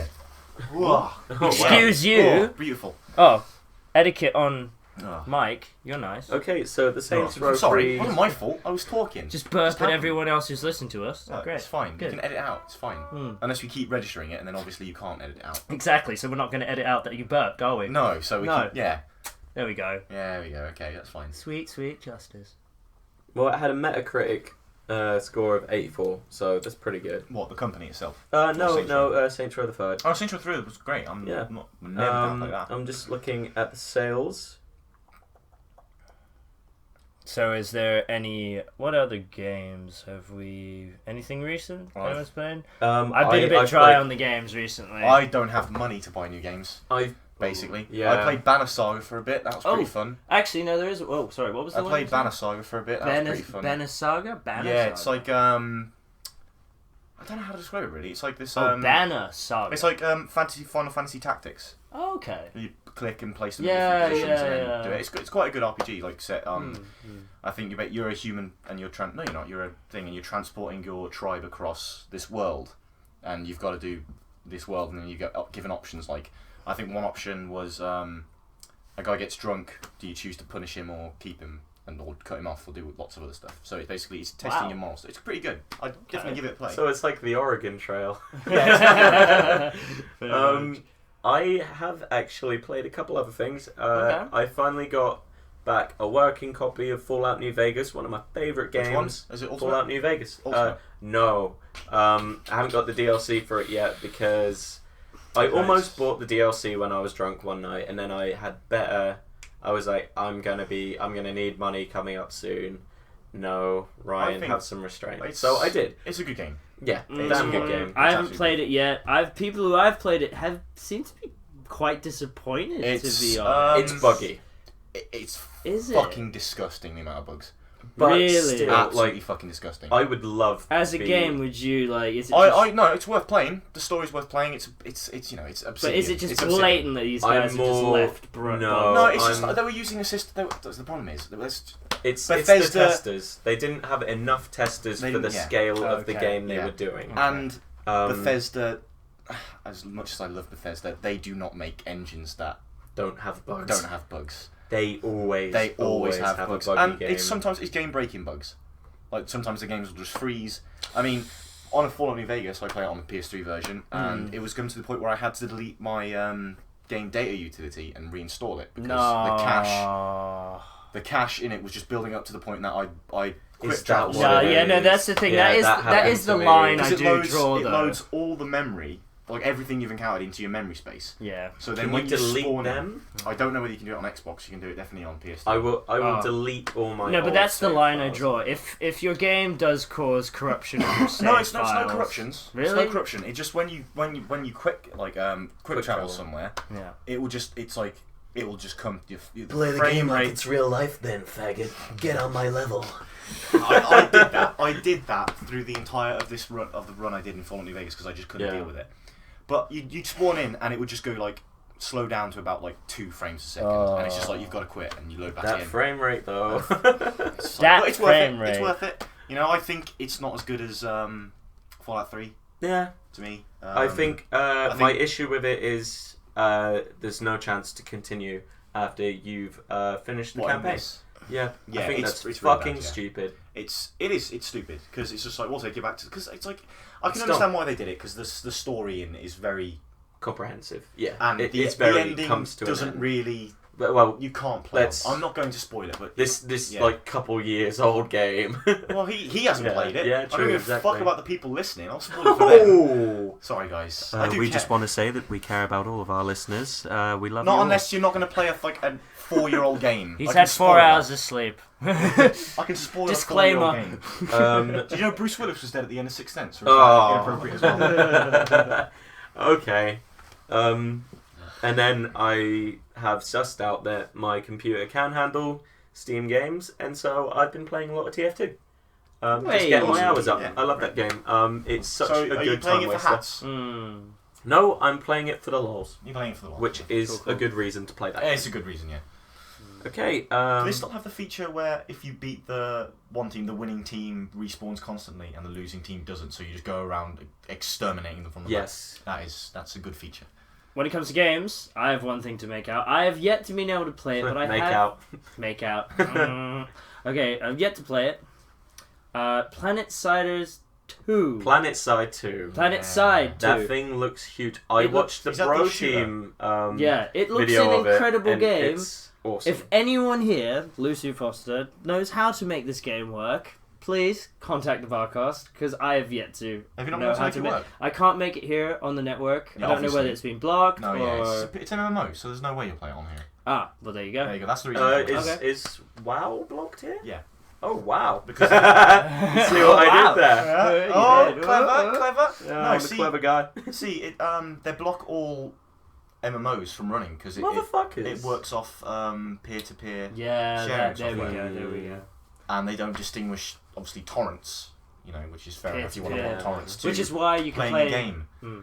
Whoa. Excuse you. Oh, beautiful. Oh, etiquette on Oh. Mike. You're nice. Okay, so the Saints Row I'm sorry, 3... it wasn't my fault. I was talking. Just burp at happened. everyone else who's listened to us. No, Great. it's fine. Good. You can edit it out. It's fine. Unless we keep registering it, and then obviously you can't edit it out. Exactly. So we're not going to edit out that you burped, are we? No, so we No. keep, yeah. There we go. Yeah, there we go. Okay, that's fine. Sweet, sweet justice. Well, it had a Metacritic score of 84, so that's pretty good. What, the company itself? Saints Row the Third. Oh, Saints Row 3 was great. I'm Yeah. not never down like that. I'm just looking at the sales. So is there what other games have we, anything recent anyone's playing? I've been a bit dry on the games recently. I don't have money to buy new games, basically. Yeah. I played Banner Saga for a bit, that was pretty fun. Actually, no, there is, oh, sorry, what was the I one? played Banner Saga for a bit, that was pretty fun. Banner Saga? Banner Yeah, Saga? it's like, I don't know how to describe it really. It's like this, Banner Saga. it's like Final Fantasy Tactics. Oh, okay. You click and place them Yeah, in different positions and yeah. then do it. It's quite a good RPG, like set. I think you're a human and you're no, you're not. You're a thing and you're transporting your tribe across this world, and you've got to do this world, and then you get given options. Like I think one option was a guy gets drunk. Do you choose to punish him or keep him, or cut him off, or do lots of other stuff? So it's basically testing your morals. It's pretty good. I'd definitely give it a play. So it's like the Oregon Trail. Um, I have actually played a couple other things. Okay. I finally got back a working copy of Fallout New Vegas, one of my favourite games. Which one? Is it Ultimate? Fallout New Vegas. Ultimate? No. I haven't got the DLC for it yet because I almost bought the DLC when I was drunk one night, and then I was like, I'm gonna need money coming up soon. No, Ryan, have some restraint. So I did. It's a good game. Yeah, damn good game. I haven't actually played it yet. People who I've played it have seemed to be quite disappointed. It's, to be honest, It's buggy. It's Is it? fucking disgusting the amount of bugs. But Really? still, Absolutely fucking disgusting. I would love as a to be- game, would you like? Is it? I no, it's worth playing. The story's worth playing. It's Obsidian. But is it just It's Obsidian. blatant that these guys I'm have just more- left? no. No, it's just I'm- they were using the system. The problem is, It's Bethesda- the testers. They didn't have enough testers for the scale of the game they were doing. And Um, Bethesda, as much as I love Bethesda, they do not make engines that don't have bugs. don't have bugs. They always have bugs, a buggy and game. sometimes it's game breaking bugs. Like sometimes the games will just freeze. I mean, on a Fallout New Vegas, I play it on the PS3 version, and it was coming to the point where I had to delete my game data utility and reinstall it because the cache in it was just building up to the point that I quit travel. That's the thing. Yeah, that is the line I do draw. It loads all the memory, like everything you've encountered, into your memory space. Yeah. So then Can when you you delete spawn them? I don't know whether you can do it on Xbox. You can do it definitely on PS3. I will delete all my. No, but old that's the save line I files. draw. If your game does cause corruption of your save No, it's no files- corruptions. Really? It's no corruption. It's just when you quick quick travel travel. somewhere, Yeah. it will just it will just come. The Play the frame game like rate. it's real life then, faggot. Get on my level. I did that. I did that through the entire of the run I did in Fallout New Vegas because I just couldn't deal with it. But you'd spawn in and it would just go like slow down to about like 2 frames a second, and it's just like you've got to quit and you load back That in. frame rate though. It's That but it's frame worth it. It's rate. worth it. You know, I think it's not as good as Fallout 3 yeah. to me. I think my issue with it is there's no chance to continue after you've finished the campaign. Yeah, I think it's that's really fucking bad, yeah. stupid. It's stupid because it's just like we'll take you back to because it's like I can It's understand dumb. why they did it because the story in it is very Comprehensive. Yeah. and It's the very ending comes to doesn't an end. really Well, you can't play. let's- I'm not going to spoil it, but this Yeah. like couple years old game. well he hasn't Yeah, played it. yeah, I true, don't give a exactly. fuck about the people listening. I'll spoil it for them. Oh. Sorry guys, I do We care. just want to say that we care about all of our listeners. We love you Not all. unless you're not going to play a 4-year-old game. He's I can had spoil 4 that. hours of sleep. I can spoil Disclaimer. a 4-year-old game. Um, Did you know Bruce Willis was dead at the end of Sixth Sense? Or is Oh. that inappropriate as well? okay. And then I have sussed out that my computer can handle Steam games, and so I've been playing a lot of TF2. Just Hey. getting my Awesome. hours up. Yeah. I love that game. It's such So a are good you playing time it for waster. hats? No, I'm playing it for the lols, You're playing it for the which is a good reason to play that. Yeah, it's a good reason, yeah. Okay. Do they still have the feature where if you beat the one team, the winning team respawns constantly and the losing team doesn't, so you just go around exterminating them from the Yes. back? That's a good feature. When it comes to games, I have one thing to make out. I have yet to be able to play it, but I Make have... out. Make out. Okay, I've yet to play it. Planet Siders 2. Planet Side 2. Planet Side 2. That thing looks huge. I It watched the is that Bro the shooter? Team Yeah, it looks video an of it, incredible and game. It's awesome. If anyone here, Lucy Foster, knows how to make this game work, please contact the Varcast, because I have yet to Have you not know been able to how make to it make work? I can't make it here on the network. Yeah, I don't know whether obviously. it's been blocked No, or... yeah, it's an MMO, so there's no way you'll play it on here. Ah, well there you go. There you go, that's the reason. Okay. Is WoW blocked here? Yeah. Oh wow! Because- See what I did there? Yeah. you Oh, did. clever. Yeah, No, I'm see- a clever guy. See, they block all MMOs from running because Motherfuckers. it works off peer-to-peer Yeah, sharing there we software. go, there we go. And they don't distinguish, obviously, torrents, which is fair enough. You want to Peer-to-peer. want torrents too. Which is why you can playing play... a game. Hmm.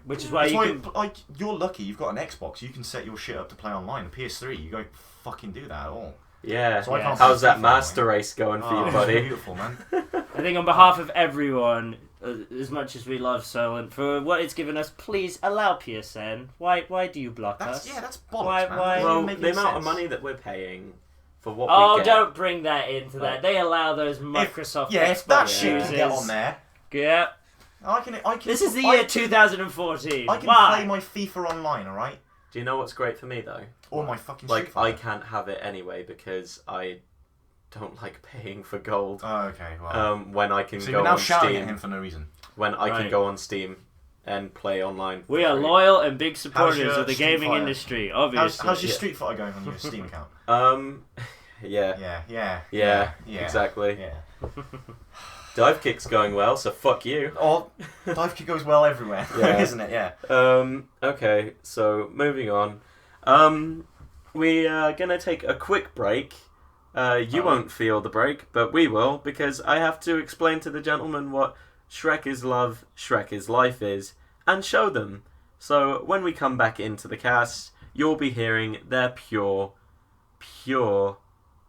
Which is why you can... like, you're lucky, you've got an Xbox, you can set your shit up to play online. PS3, you don't fucking do that at all. Yeah. So I can't How's play that FIFA master online. race going for Oh, you, buddy? Beautiful, man. I think on behalf of everyone, as much as we love Solent, for what it's given us, please allow PSN. Why do you block us? That's bollocks, Why- man. why- That doesn't Well, make the any amount of sense. money that we're paying for what Oh, we get. don't bring that into that. They allow those Microsoft If that Xbox shit users. can get on there, Yeah. I can. This is the I year can- 2014. I can Why? play my FIFA online, alright? Do you know what's great for me though? Or my fucking Like Street I Fighter. can't have it anyway because I don't like paying for gold. Oh, okay, well. When I can So go you're now on shouting at Steam, him for no reason. when I can Right. go on Steam and play online. We are for free. loyal and big supporters your of the Street gaming Fighter? industry, obviously. How's your Yeah. Street Fighter going on your Steam account? Yeah, Yeah, exactly. Yeah. Dive kick's going well, so fuck you. Or dive kick goes well everywhere, Yeah. isn't it? Yeah. Okay, so moving on. We are gonna take a quick break. You won't feel the break, but we will, because I have to explain to the gentlemen what Shrek is love, Shrek is life is, and show them. So when we come back into the cast, you'll be hearing their pure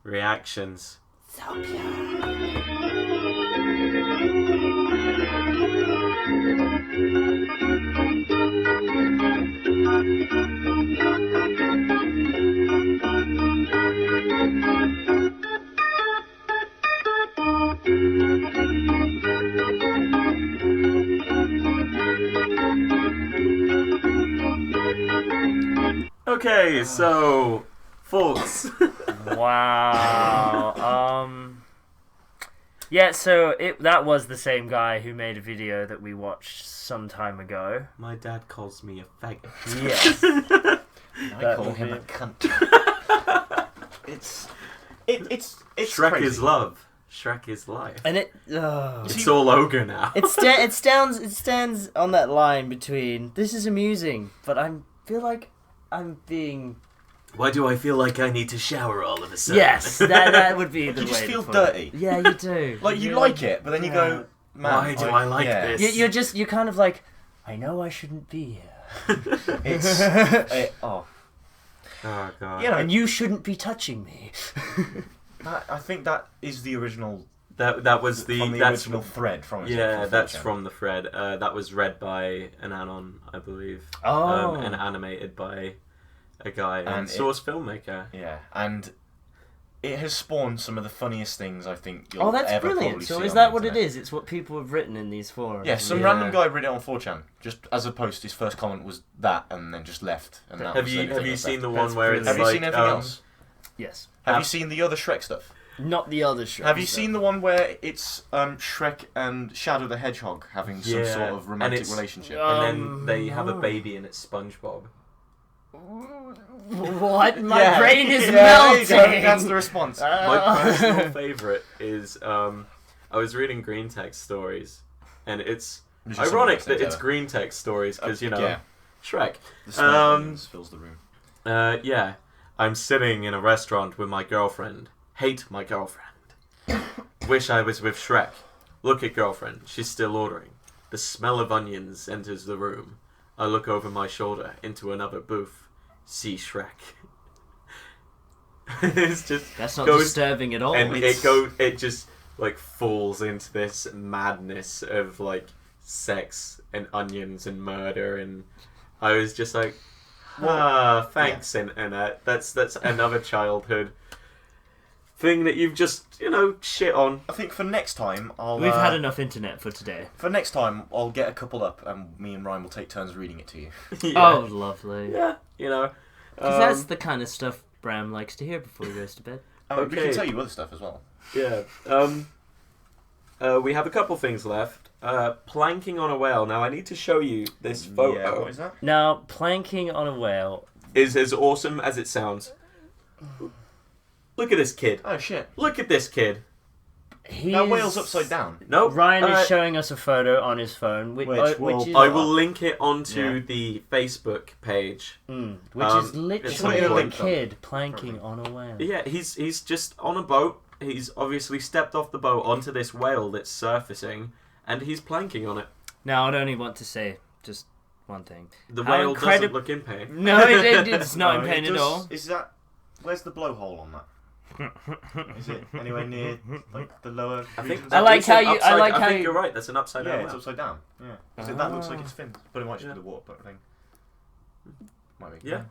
reactions. Okay, so thoughts. Wow. Yeah, so that was the same guy who made a video that we watched some time ago. My dad calls me a faggot. Yes. I call him a cunt. it's Shrek crazy. is love. Shrek is life. And It's all ogre now. it stands on that line between this is amusing, but I feel like I'm being... Why do I feel like I need to shower all of a sudden? Yes, that would be the You way just to feel put dirty. it. Yeah, you do. Like you You're like it, but then you go, man, Why do I like this? You're kind of like, I know I shouldn't be here. It's Oh god. you know, And you shouldn't be touching me. I think that is the original That was the from the that's original thread from it. yeah, that's 4chan. from the thread. That was read by an anon, I believe. Oh. And animated by a guy and And source filmmaker. Yeah, and it has spawned some of the funniest things I think you'll Oh, that's ever brilliant. probably So see is on that the what it internet. is? It's what people have written in these forums. Yeah, some Yeah. random guy read it on 4chan. Just as a post, his first comment was that, and then just left. And that Have was you everything that's seen the left. one where it's Have you like seen anything else? Yes. Have you seen the other Shrek stuff? Not the other show. Have you seen the one where it's Shrek and Shadow the Hedgehog having some Yeah, sort of and romantic it's- relationship? And then they have a no. baby and it's SpongeBob. What? My Yeah. brain is Yeah, there you go. melting. That's the response. My personal favourite is I was reading green text stories, and it's Which is ironic something that it's together. green text stories because you know Yeah, Shrek. the smell of onions fills the room. Yeah, I'm sitting in a restaurant with my girlfriend. Hate my girlfriend. Wish I was with Shrek. Look at girlfriend. She's still ordering. The smell of onions enters the room. I look over my shoulder into another booth. See Shrek. It's just That's not goes- disturbing at all. and It's- it just like falls into this madness of like sex and onions and murder, and I was just like, thanks internet. That's another childhood thing that you've just shit on. I think for next time, We've had enough internet for today. For next time, I'll get a couple up, and me and Ryan will take turns reading it to you. Yeah. Oh, lovely. Yeah, Because that's the kind of stuff Bram likes to hear before he goes to bed. We Okay. can tell you other stuff as well. yeah. We have a couple things left. Planking on a whale. Now I need to show you this photo. Yeah, what is that? Now, planking on a whale. Is as awesome as it sounds. Look at this kid. Oh shit! Look at this kid. That whale's upside down. No, Ryan is showing us a photo on his phone, which Which is I will link it onto Yeah. the Facebook page. which is it's literally a a link kid planking on a whale. Yeah, he's just on a boat. He's obviously stepped off the boat onto this whale that's surfacing, and he's planking on it. Now, I'd only want to say just one thing. The How whale incredib- doesn't look in pain. No, it's not in No, pain it at does- all. Is that? Where's the blowhole on that? Is it anywhere near like the lower? I think regions? I like it's how an you- I upside- like I how think you- you're right. That's an upside Yeah, down. it's whale. upside down. Yeah, so that looks like it's fins, but it might just be the water boat thing. Might be. Yeah.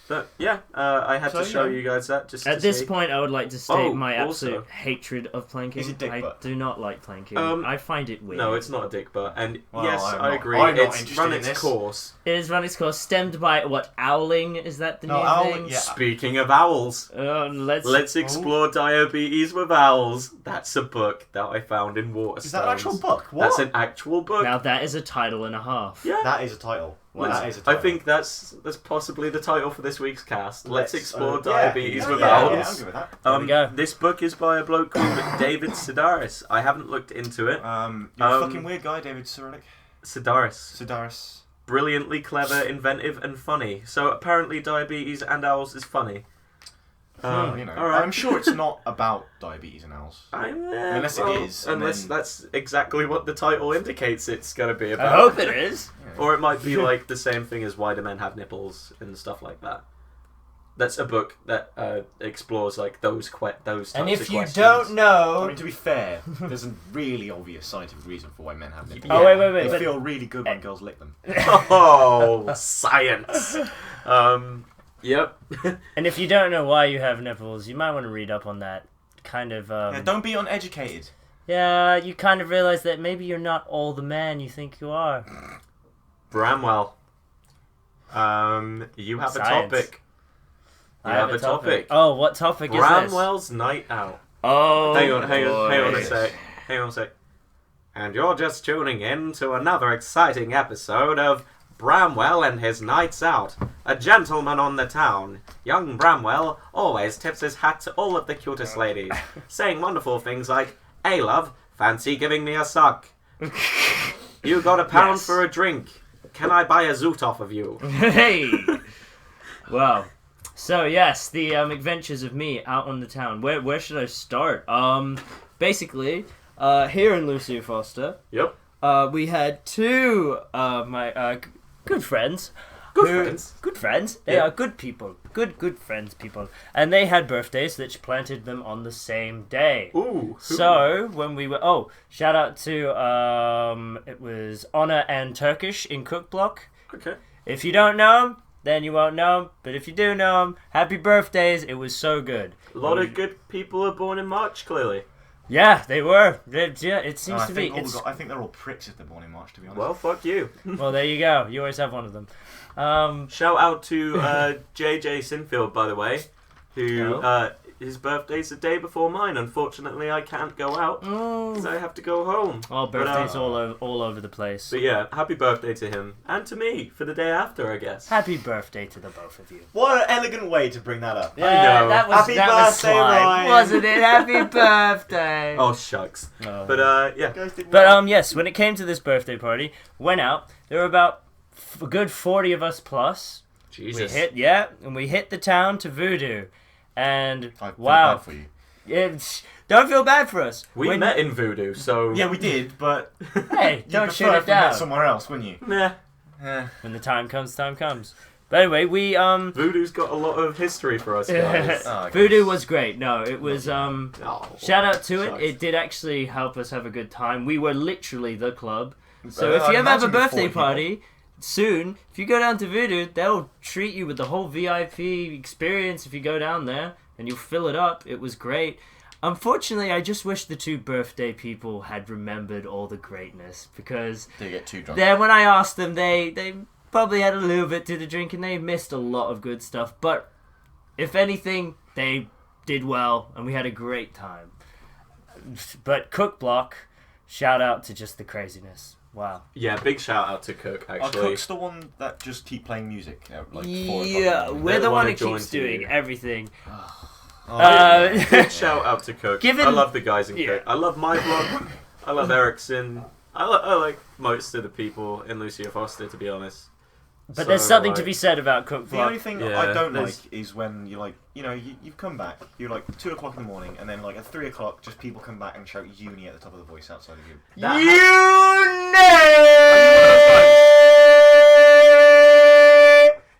But yeah, I had So, to show yeah. you guys that just At to this see. point, I would like to state Oh, my also- absolute hatred of planking. Is it dick I butt? do not like planking. Um, I find it weird. No, it's not a dick butt. And Well, yes, I'm I not- agree. I'm not It's interested run in its this. course. It is run its course, stemmed by what? Owling? Is that the No, new owling, thing? yeah. Speaking of owls, let's explore diabetes with owls. That's a book that I found in Waterstones. Is that an actual book? What? That's an actual book. Now that is a title and a half. Yeah. That is a title. Well, Let's- that is a I title. think that's possibly the title for this week's cast. Let's explore yeah, diabetes yeah, with yeah, owls. Yeah, I'm good with that. There we go. This book is by a bloke called David Sedaris. I haven't looked into it. You're a fucking weird guy, David Cyrillic. Sedaris. Sidaris. Brilliantly clever, inventive, and funny. So apparently diabetes and owls is funny. All right. I'm sure it's not about diabetes and owls. Unless it is, and Unless then- that's exactly what the title indicates it's going to be I about. hope it is. Or it might be like the same thing as why do men have nipples and stuff like that. That's a book that explores like those types And of if you questions. don't I know, mean, to be fair, there's a really obvious scientific reason for why men have nipples. oh wait, They but feel really good when girls lick them. Oh, science. Yep. and if you don't know why you have nipples, you might want to read up on that. Kind of. Yeah, don't be uneducated. Yeah, you kind of realize that maybe you're not all the man you think you are. Bramwell. You have Science. a topic. You have a topic. Oh, what topic is this? Bramwell's night out. Oh, Hang on a boys. sec. Hang on a sec. And you're just tuning in to another exciting episode of Bramwell and his nights out. A gentleman on the town. Young Bramwell always tips his hat to all of the cutest ladies, saying wonderful things like, "Hey love, fancy giving me a suck? You got £1 Yes. for a drink. Can I buy a zoot off of you?" Hey! Well, so yes, the adventures of me out on the town. Where should I start? Basically, here in Lucia Foster, Yep. we had two my good friends. Good who- friends. Good friends. They Yeah. are good people. Good friends people. And they had birthdays which planted them on the same day. Ooh. So when we were shout out to it was Honor and Turkish in Cook Block. Okay. If you don't know them, then you won't know them. But if you do know them, happy birthdays! It was so good. A lot of good people are born in March, clearly. Yeah, they were. Yeah, it seems I to be. think I think they're all pricks if they're born in March, to be honest. Well, fuck you. Well, there you go. You always have one of them. Shout out to JJ Sinfield, by the way, who Oh. his birthday's the day before mine. Unfortunately, I can't go out because I have to go home. Oh, birthdays all over the place. But yeah, happy birthday to him and to me for the day after, I guess. Happy birthday to the both of you. What an elegant way to bring that up. Yeah, know. that was Happy that was birthday, slime, Ryan. wasn't it? Happy birthday. Oh shucks. Oh. But yeah. You guys did But well. yes, when it came to this birthday party, went out. There were about a good 40 of us plus. Jesus. And we hit the town to Voodoo, and I feel wow, bad for you. don't feel bad for us. We When- met in Voodoo, so Yeah, we did, but Hey, you'd don't prefer shoot if it we met down. somewhere else, wouldn't you? meh. When the time comes, time comes. But anyway, we Voodoo's got a lot of history for us guys. Oh, I Voodoo guess. was great. No, it was Oh, shout out to it. shucks. It did actually help us have a good time. We were literally the club. So Well, if you I ever have a imagine before birthday people- party soon, if you go down to Voodoo, they'll treat you with the whole VIP experience if you go down there, and you'll fill it up. It was great. Unfortunately, I just wish the two birthday people had remembered all the greatness, because They get too drunk. then when I asked them, they probably had a little bit to the drink, and they missed a lot of good stuff. But if anything, they did well, and we had a great time. But Cook Block, shout out to just the craziness. Wow. Yeah, big shout out to Cook, Are actually. Cook's the one that just keep playing music? Like 4 o'clock in the Yeah, morning? we're They're the one who to join keeps doing you. everything. Oh, Big shout out to Cook. Given- I love the guys in Yeah. Cook. I love my blog. I love Ericsson. I like most of the people in Lucia Foster, to be honest. But there's something to like, be said about Cook the only Block. thing Yeah, I don't like there's- is when you're like, you've come back, you're like 2 o'clock in the morning, and then like at 3 o'clock, just people come back and shout uni at the top of the voice outside of you.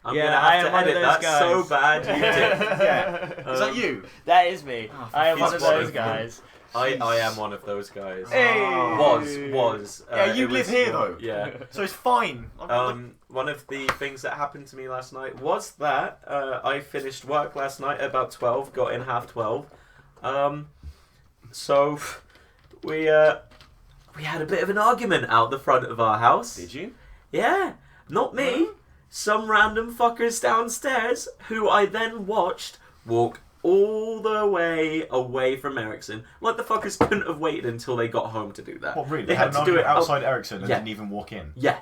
I'm Yeah, gonna I have am to one of edit those that so guys. bad. You did. Yeah. Is that you? That is me. Oh, for I am one of Pete's those sake. guys. I am one of those guys. Hey. Was. Yeah, you it live was- here though. Yeah. So it's fine. One of the things that happened to me last night was that I finished work last night at about 12, got in 12:30. So we had a bit of an argument out the front of our house. Did you? Yeah, not me. Some random fuckers downstairs who I then watched walk all the way away from Ericsson. Like the fuckers couldn't have waited until they got home to do that. What, really? They had to do it outside Ericsson and Yeah. didn't even walk in. Yeah.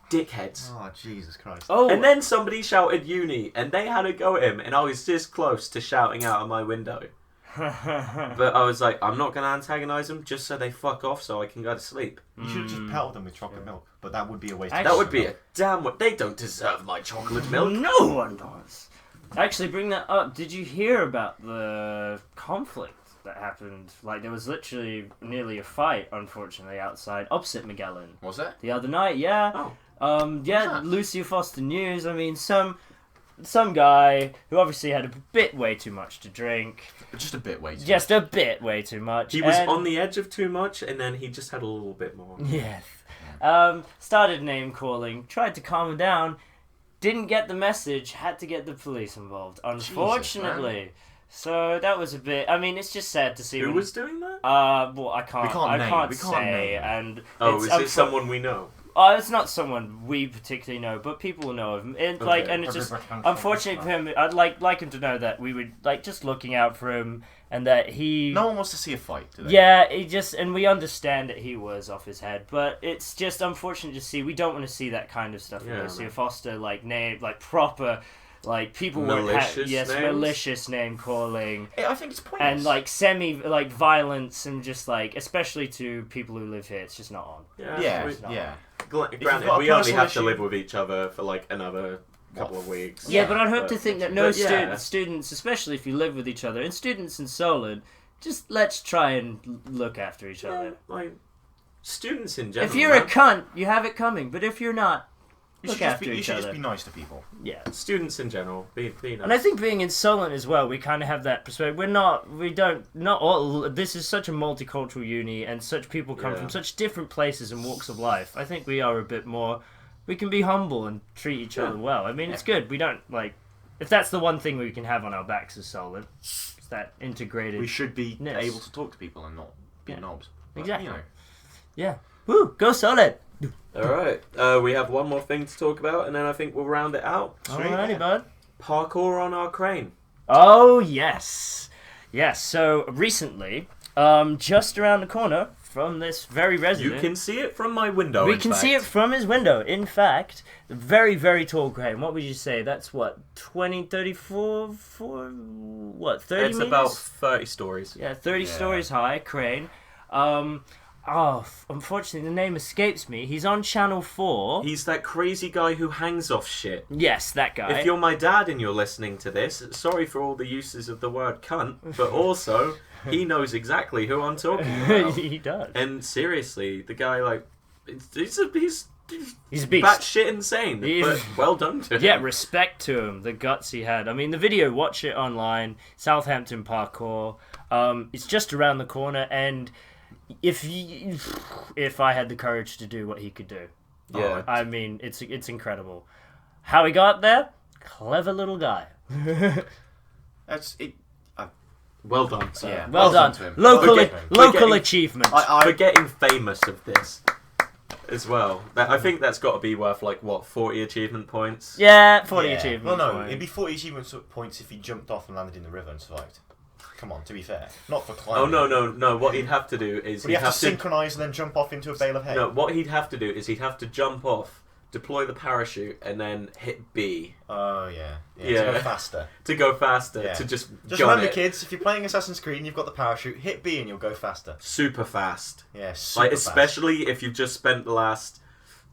Dickheads. Oh, Jesus Christ. Oh, And then somebody shouted uni, and they had a go at him, and I was this close to shouting out of my window. But I was like, I'm not going to antagonise them just so they fuck off so I can go to sleep. You should have just pelted them with chocolate milk, but that would be a waste of Actually- That would be a damn... They don't deserve my chocolate milk. No one does. Actually, bring that up. Did you hear about the conflict that happened? Like, there was literally nearly a fight, unfortunately, outside opposite Magellan Was that? the other night. Yeah. Oh. Yeah. that? Lucia Foster News. I mean, some some guy who obviously had a bit way too much to drink. Just a bit way too Just a bit way too much. He was on the edge of too much, and then he just had a little bit more. Yes. Started name calling, tried to calm him down, didn't get the message, had to get the police involved, unfortunately. Jesus, so that was a bit. I mean, it's just sad to see. Who was doing that? Well, I can't. We can't I name. can't We can't say. name. And Oh, is it someone we know? It's not someone we particularly know, but people know of him. And it's just unfortunate for him. I'd like him to know that we would just looking out for him, and that he. No one wants to see a fight, do they? Yeah, and we understand that he was off his head, but it's just unfortunate to see. We don't want to see that kind of stuff. We want to see a Foster name, proper. People malicious names? Malicious name calling. I think it's pointless. And semi violence and just especially to people who live here, it's just not on. Yeah. Granted, we only have to live with each other for another couple of weeks. Yeah, but I'd hope to think that no yeah. students, especially if you live with each other, and students in Solent, just let's try and look after each other. Students in general. If you're a cunt, you have it coming, but if you're not, look after you each should other. just be nice to people. Yeah. Students in general, be nice. And I think being in Solent as well, we kind of have that perspective. This is such a multicultural uni, and such people come from such different places and walks of life. I think we are a bit more, we can be humble and treat each other well. I mean, it's good. We don't, if that's the one thing we can have on our backs as Solent, it's that integrated. We should be able to talk to people and not be knobs. But, exactly. Yeah. Woo! Go Solent! Alright, we have one more thing to talk about, and then I think we'll round it out. Alrighty, bud. Parkour on our crane. Oh, yes. Yes, so recently, just around the corner from this very resident... You can see it from my window, We can see it from his window. In fact, the very, very tall crane. What would you say? That's what, 20, 34, 30 It's meters? about 30 stories. Yeah, 30 stories high, crane. Unfortunately, the name escapes me. He's on Channel 4. He's that crazy guy who hangs off shit. Yes, that guy. If you're my dad and you're listening to this, sorry for all the uses of the word cunt, but also, he knows exactly who I'm talking about. He does. And seriously, the guy, he's a beast. batshit insane, but well done to him. Yeah, respect to him, the guts he had. I mean, the video, watch it online, Southampton Parkour. It's just around the corner, and if I had the courage to do what he could do. Yeah. I mean, it's incredible. How he got there? Clever little guy. That's it. Well done, sir. Yeah. Well done. to him. Local achievement. For getting famous of this as well. I think that's got to be worth 40 achievement points? Yeah, 40 achievement Well, no, points. it'd be 40 achievement points if he jumped off and landed in the river and survived. Come on, to be fair. Not for climbing. Oh, no. What he'd have to do is... Would he have to synchronise and then jump off into a bale of hay? No, what he'd have to do is he'd have to jump off, deploy the parachute, and then hit B. Oh, yeah. To go faster. To go faster, Yeah. to just Just gun remember, it. kids, if you're playing Assassin's Creed and you've got the parachute, hit B and you'll go faster. Super fast. Yeah, super fast. Especially if you've just spent the last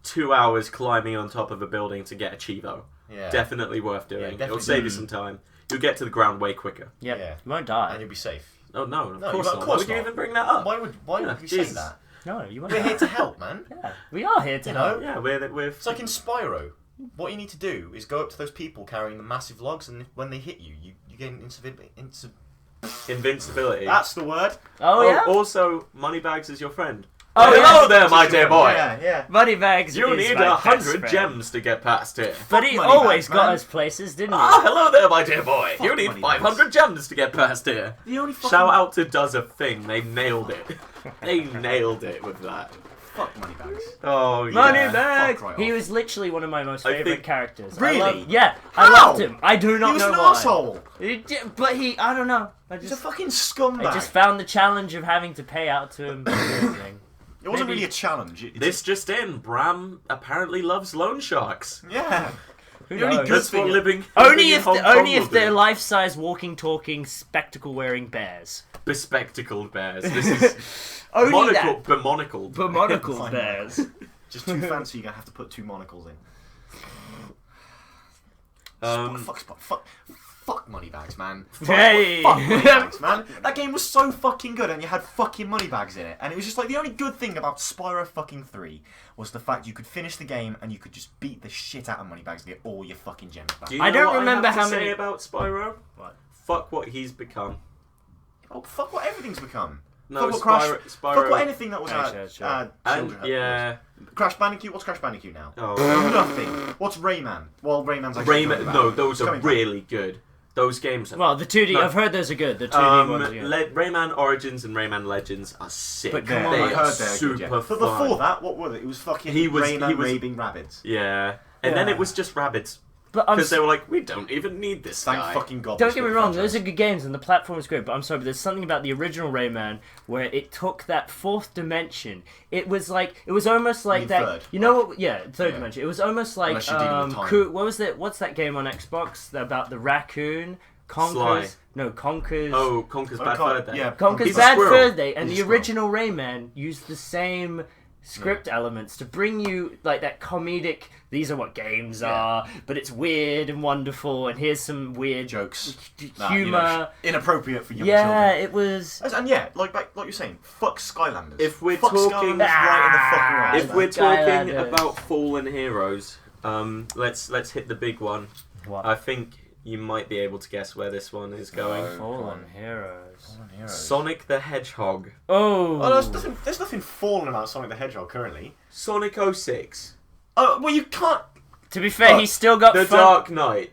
2 hours climbing on top of a building to get a Chivo. Yeah. Definitely worth doing. definitely. It'll save you some time. You'll get to the ground way quicker. Yep. Yeah. You won't die. And you'll be safe. Oh, no, of No, course of not. course Why would you not. even bring that up? Why would you say Jesus. that? No, you won't We're die. here to help, man. Yeah, we are here to help. Yeah, we're It's like in Spyro. What you need to do is go up to those people carrying the massive logs, and when they hit you, you gain invincibility. That's the word. Oh, yeah? Also, Moneybags is your friend. Oh, hello there, my dear boy. Yeah. Moneybags You is need my 100 best gems to get past here. But he Moneybags, always got man. us places, didn't he? Ah, hello there, my dear boy. Fuck You need Moneybags. 500 gems to get past here. The only fucking... Shout out to Does a Thing. They nailed it. They nailed it with that. Fuck Moneybags. Oh, yeah. Moneybags! fuck right He off. was literally one of my most I favourite think- characters. Really? I How? loved him. I do not He was know an why. asshole. But I don't know. He's a fucking scumbag. I just found the challenge of having to pay out to him. Amazing. It wasn't Maybe- really a challenge. This just in, Bram apparently loves loan sharks. Yeah. Who The only knows? good That's what thing- living Only in if Hong Kong only will if they're do. life-size, walking, spectacle-wearing bears. Bespectacled bears. This is Only that. bemonocled. Bemonocled Fine. bears. Just too fancy, you're going to have to put 2 monocles in. Um, Fuck Moneybags, man. Hey! Fuck Moneybags, man. That game was so fucking good, and you had fucking Moneybags in it. And it was just like the only good thing about Spyro fucking 3 was the fact you could finish the game and you could just beat the shit out of Moneybags and get all your fucking gems back. Do you I know don't what remember I have how to say many- about Spyro. What? Fuck what he's become. Oh, fuck what everything's become. No, fuck what Spyro. fuck what anything that was Sure. And children yeah. Crash Bandicoot? What's Crash Bandicoot now? Oh. Nothing. What's Rayman? Well, Rayman's actually coming Rayman. back. No, those It's are coming back. really good. Those games are. Well, the 2D, No. I've heard those are good. The 2D ones are good. Rayman Origins and Rayman Legends are sick. But Yeah, come on, I they heard are they're super good, yeah. fun. But before that, what was it? It was fucking He was- Rayman he was- raping rabbits. Yeah. And then Yeah. it was just rabbits. But I'm Because they were like, we don't even need this Thank guy. fucking God. Don't this get me good wrong, franchise. those are good games and the platform is great, but I'm sorry, but there's something about the original Rayman where it took that fourth dimension. It was almost like mean that. third? You know what? Yeah, third Yeah. dimension. It was almost like Unless you're dealing with time. what was that? What's that game on Xbox about the raccoon? Conquers? Sly. No, Conquers. Oh, Conker's Bad Fur Day. Yeah, Conquers He's a Bad squirrel. Fur Day, and He's the a squirrel. original Rayman used the same script elements to bring you like that comedic. These are what games are, but it's weird and wonderful, and here's some weird jokes, humor. inappropriate for young Yeah, children. it was. And yeah, like you're saying, fuck Skylanders. If we're fuck talking- Skylanders right in the fucking Ah, right. If we're Skylanders. talking about fallen heroes, let's hit the big one. What? I think you might be able to guess where this one is going. No. Fallen Heroes. Sonic the Hedgehog. Oh. Oh, there's nothing fallen about Sonic the Hedgehog currently. Sonic 06. Oh, well, you can't. To be fair, Oh, he's still got The fun. Dark Knight.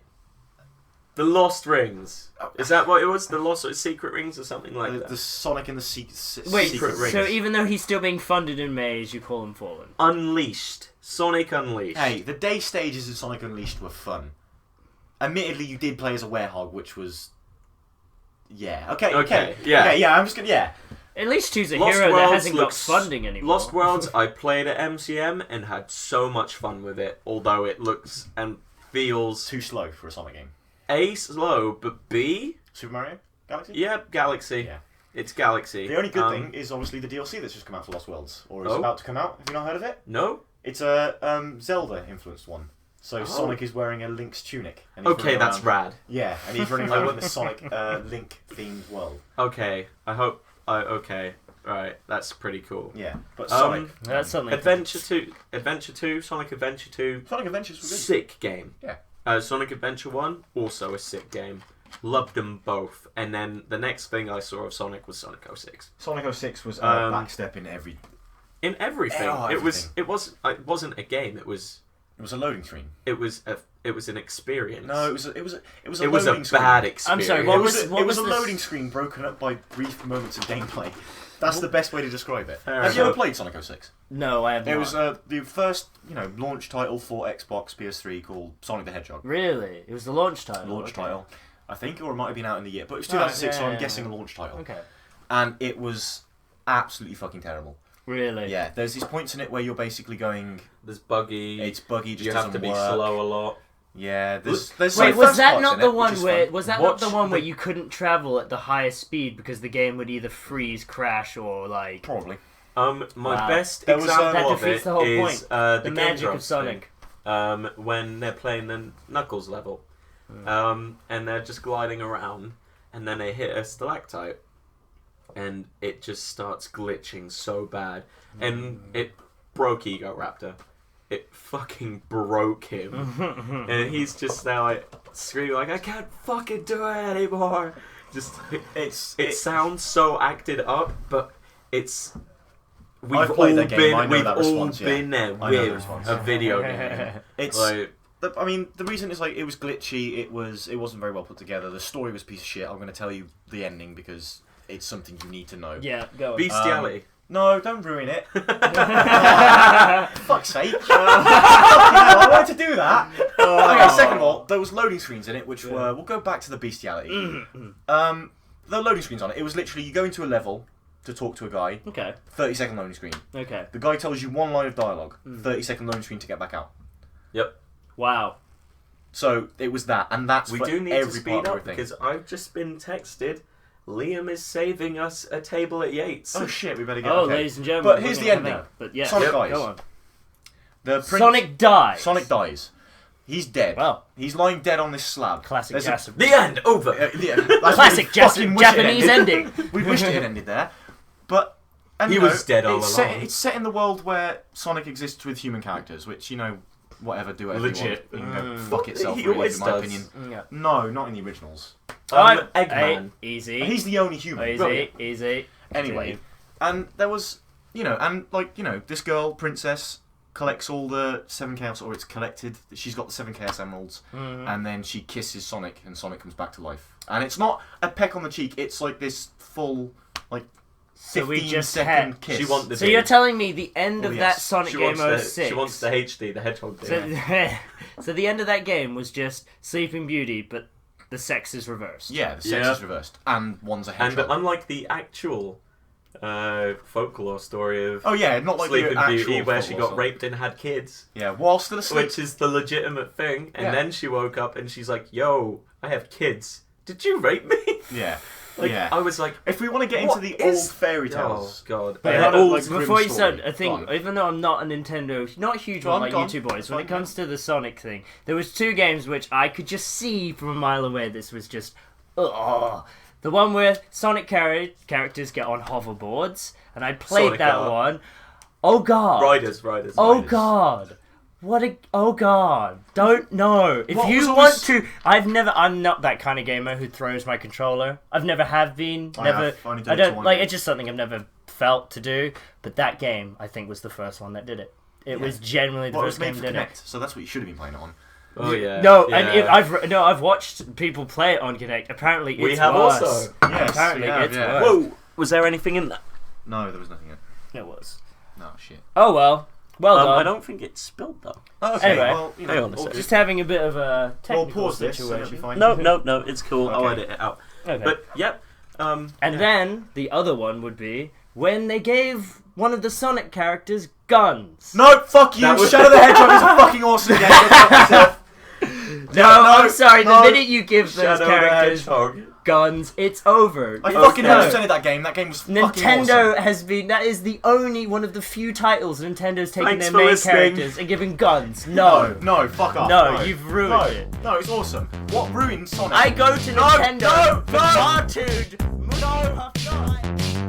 The Lost Rings. Is that what it was? The Lost Secret Rings or something like that? The Sonic and the Wait, Secret Rings. so even though he's still being funded in Maze, you call him Fallen? Unleashed. Sonic Unleashed. Hey, the day stages in Sonic Unleashed were fun. Admittedly, you did play as a werehog, which was. Yeah. Okay. Yeah. Okay. Yeah. I'm just gonna. Yeah. At least choose a Lost hero that Worlds hasn't got looks- funding anymore. Lost Worlds, I played at MCM and had so much fun with it, although it looks and feels Too slow for a Sonic game. A, slow, but B, Super Mario Galaxy. yeah, Galaxy. Yeah. It's Galaxy. The only good thing is obviously the DLC that's just come out for Lost Worlds, or is Oh. about to come out. Have you not heard of it? No? It's a Zelda influenced one. So Oh. Sonic is wearing a Link's tunic. And he's Okay, running that's around- rad. Yeah, and he's running around in the Sonic Link themed world. Okay, I hope. Okay, right, that's pretty cool. Yeah, but Sonic. That's something. Adventure 2, Sonic Adventure 2, Sonic Adventures was good. sick game. Yeah. Sonic Adventure 1, also a sick game. Loved them both. And then the next thing I saw of Sonic was Sonic 06. Sonic 06 was backstep in every. In everything. Oh, It everything. wasn't a game, it was It was a loading screen. it was an experience. No, it was a it was loading a screen. bad experience. I'm sorry, It what was, was- what it was was a this- loading screen broken up by brief moments of gameplay. That's the best way to describe it. Fair Have you ever enough. played Sonic 06? No, I have It not. was the first, launch title for Xbox PS3 called Sonic the Hedgehog. Really? It was the launch title. Launch okay. title, I think, or it might have been out in the year, but it was Right, 2006, so yeah, I'm yeah, guessing yeah. a launch title. Okay. And it was absolutely fucking terrible. Really? Yeah, there's these points in it where you're basically going, There's buggy. it's buggy, just you have to doesn't be work. slow a lot. Yeah, there's Wait, some was fast that parts not in the it, which one is where fun. was that Watch not the one the- where you couldn't travel at the highest speed because the game would either freeze, crash, or like Probably. My Wow. best There was, example that of defeats it the whole is point. the the Game magic Grumps of Sonic. thing, when they're playing the Knuckles level, and they're just gliding around, and then they hit a stalactite, and it just starts glitching so bad, and it broke Ego Raptor. It fucking broke him, and he's just now like screaming like, "I can't fucking do it anymore." Just it sounds so acted up, but it's. We've I've all played that game, I been, know we've that all response, yeah. been there I know the with response. a video game. It's Like, the reason is like it was glitchy. It wasn't very well put together. The story was a piece of shit. I'm going to tell you the ending because it's something you need to know. Yeah, go on. bestiality. No, don't ruin it. Fuck's sake! I wanted to do that. Okay, second of all, there was loading screens in it, which were. We'll go back to the bestiality. The loading screens on it. It was literally you go into a level to talk to a guy. Okay. 30-second loading screen. Okay. The guy tells you one line of dialogue. 30-second loading screen to get back out. Yep. Wow. So it was that, and that's We for do need to every speed part of up everything. because I've just been texted. Liam is saving us a table at Yates. Oh shit, we better get. Oh, okay. ladies and gentlemen. But we're here's gonna the have ending. that. But yeah, Sonic Yep. dies. go on. The prince- Sonic dies. Sonic dies. He's dead. Well. He's lying dead on this slab. Classic There's Japanese. The end. Over. Classic Japanese ending. We wished it had ended there, but and, He you know, was dead all it's along. Set, it's set in the world where Sonic exists with human characters, which whatever, do whatever Legit. you want. You can go fuck itself. He really, always in my does. opinion. Yeah. No, not in the originals. Eggman. Easy. He's the only human. Easy. Brilliant. Easy. Anyway, and there was, this girl, princess, collects all the 7 chaos, or it's collected. She's got the 7 chaos emeralds, and then she kisses Sonic, and Sonic comes back to life. And it's not a peck on the cheek; it's like this full, like, So we 15 just second had- kiss. She wanted So you're telling me the end of yes. that Sonic She game wants 06... She wants the HD, the hedgehog So, thing. so the end of that game was just Sleeping Beauty, but the sex is reversed. Yeah, the sex Yeah. is reversed, and one's a And hedgehog. unlike the actual folklore story of Oh yeah, not like Sleeping the actual Beauty, where she football got song. raped and had kids, Yeah, while still asleep. which is the legitimate thing. And Yeah. then she woke up and she's like, "Yo, I have kids. Did you rape me?" Yeah, Like, yeah. I was like, If we want to get into What the is- old fairy "Oh tales, God." But They And had a, all- like, grim before you story. said, I think, Go on. even though I'm not a Nintendo, not a huge Go one on, like go you on. two boys, when Fine, it comes to the Sonic thing, there was 2 games which I could just see from a mile away. This was just, ugh. The one where Sonic characters get on hoverboards, and I played Sonic that Art. one. Oh god. Riders. Oh Riders. god. Oh god. Don't know. If What was you always- want to, I'm not that kind of gamer who throws my controller. I've never have been. I Never. have. Only did I it don't to one like. game. It's just something I've never felt to do. But that game, I think, was the first one that did it. It Yeah. was genuinely the Well, it was first made game for that did it. Connect, so that's what you should have been playing it on. Oh yeah. No, yeah. and I've watched people play it on Kinect. Apparently, it's We have worse. also. Yes, Apparently, we have, it's yeah. worse. Whoa! Was there anything in that? No, there was nothing in it. It was. No, shit. Oh well. Well done. I don't think it's spilled though. Oh, okay, Anyway. well, Hang on a we'll second. Just having a bit of a we'll technical pause this, and it'll be situation. fine. No, it's cool. I'll Okay. edit it out. Okay. But yep. And yeah. then the other one would be when they gave one of the Sonic characters guns. No, fuck you! That was- Shadow the Hedgehog is a fucking awesome game. Go fuck yourself. No, I'm sorry. no. The minute you give those Shadow characters the Hedgehog. guns, it's over. I It's fucking no. 100%ed that game. That game was fucking Nintendo awesome. has been. That is the only one of the few titles Nintendo's taken Thanks their for main listening. characters and giving guns. No. No, fuck off. No, you've ruined no. it. No, it's awesome. What ruined Sonic? I go to No, Nintendo no, for no. cartoon. No, I'm not.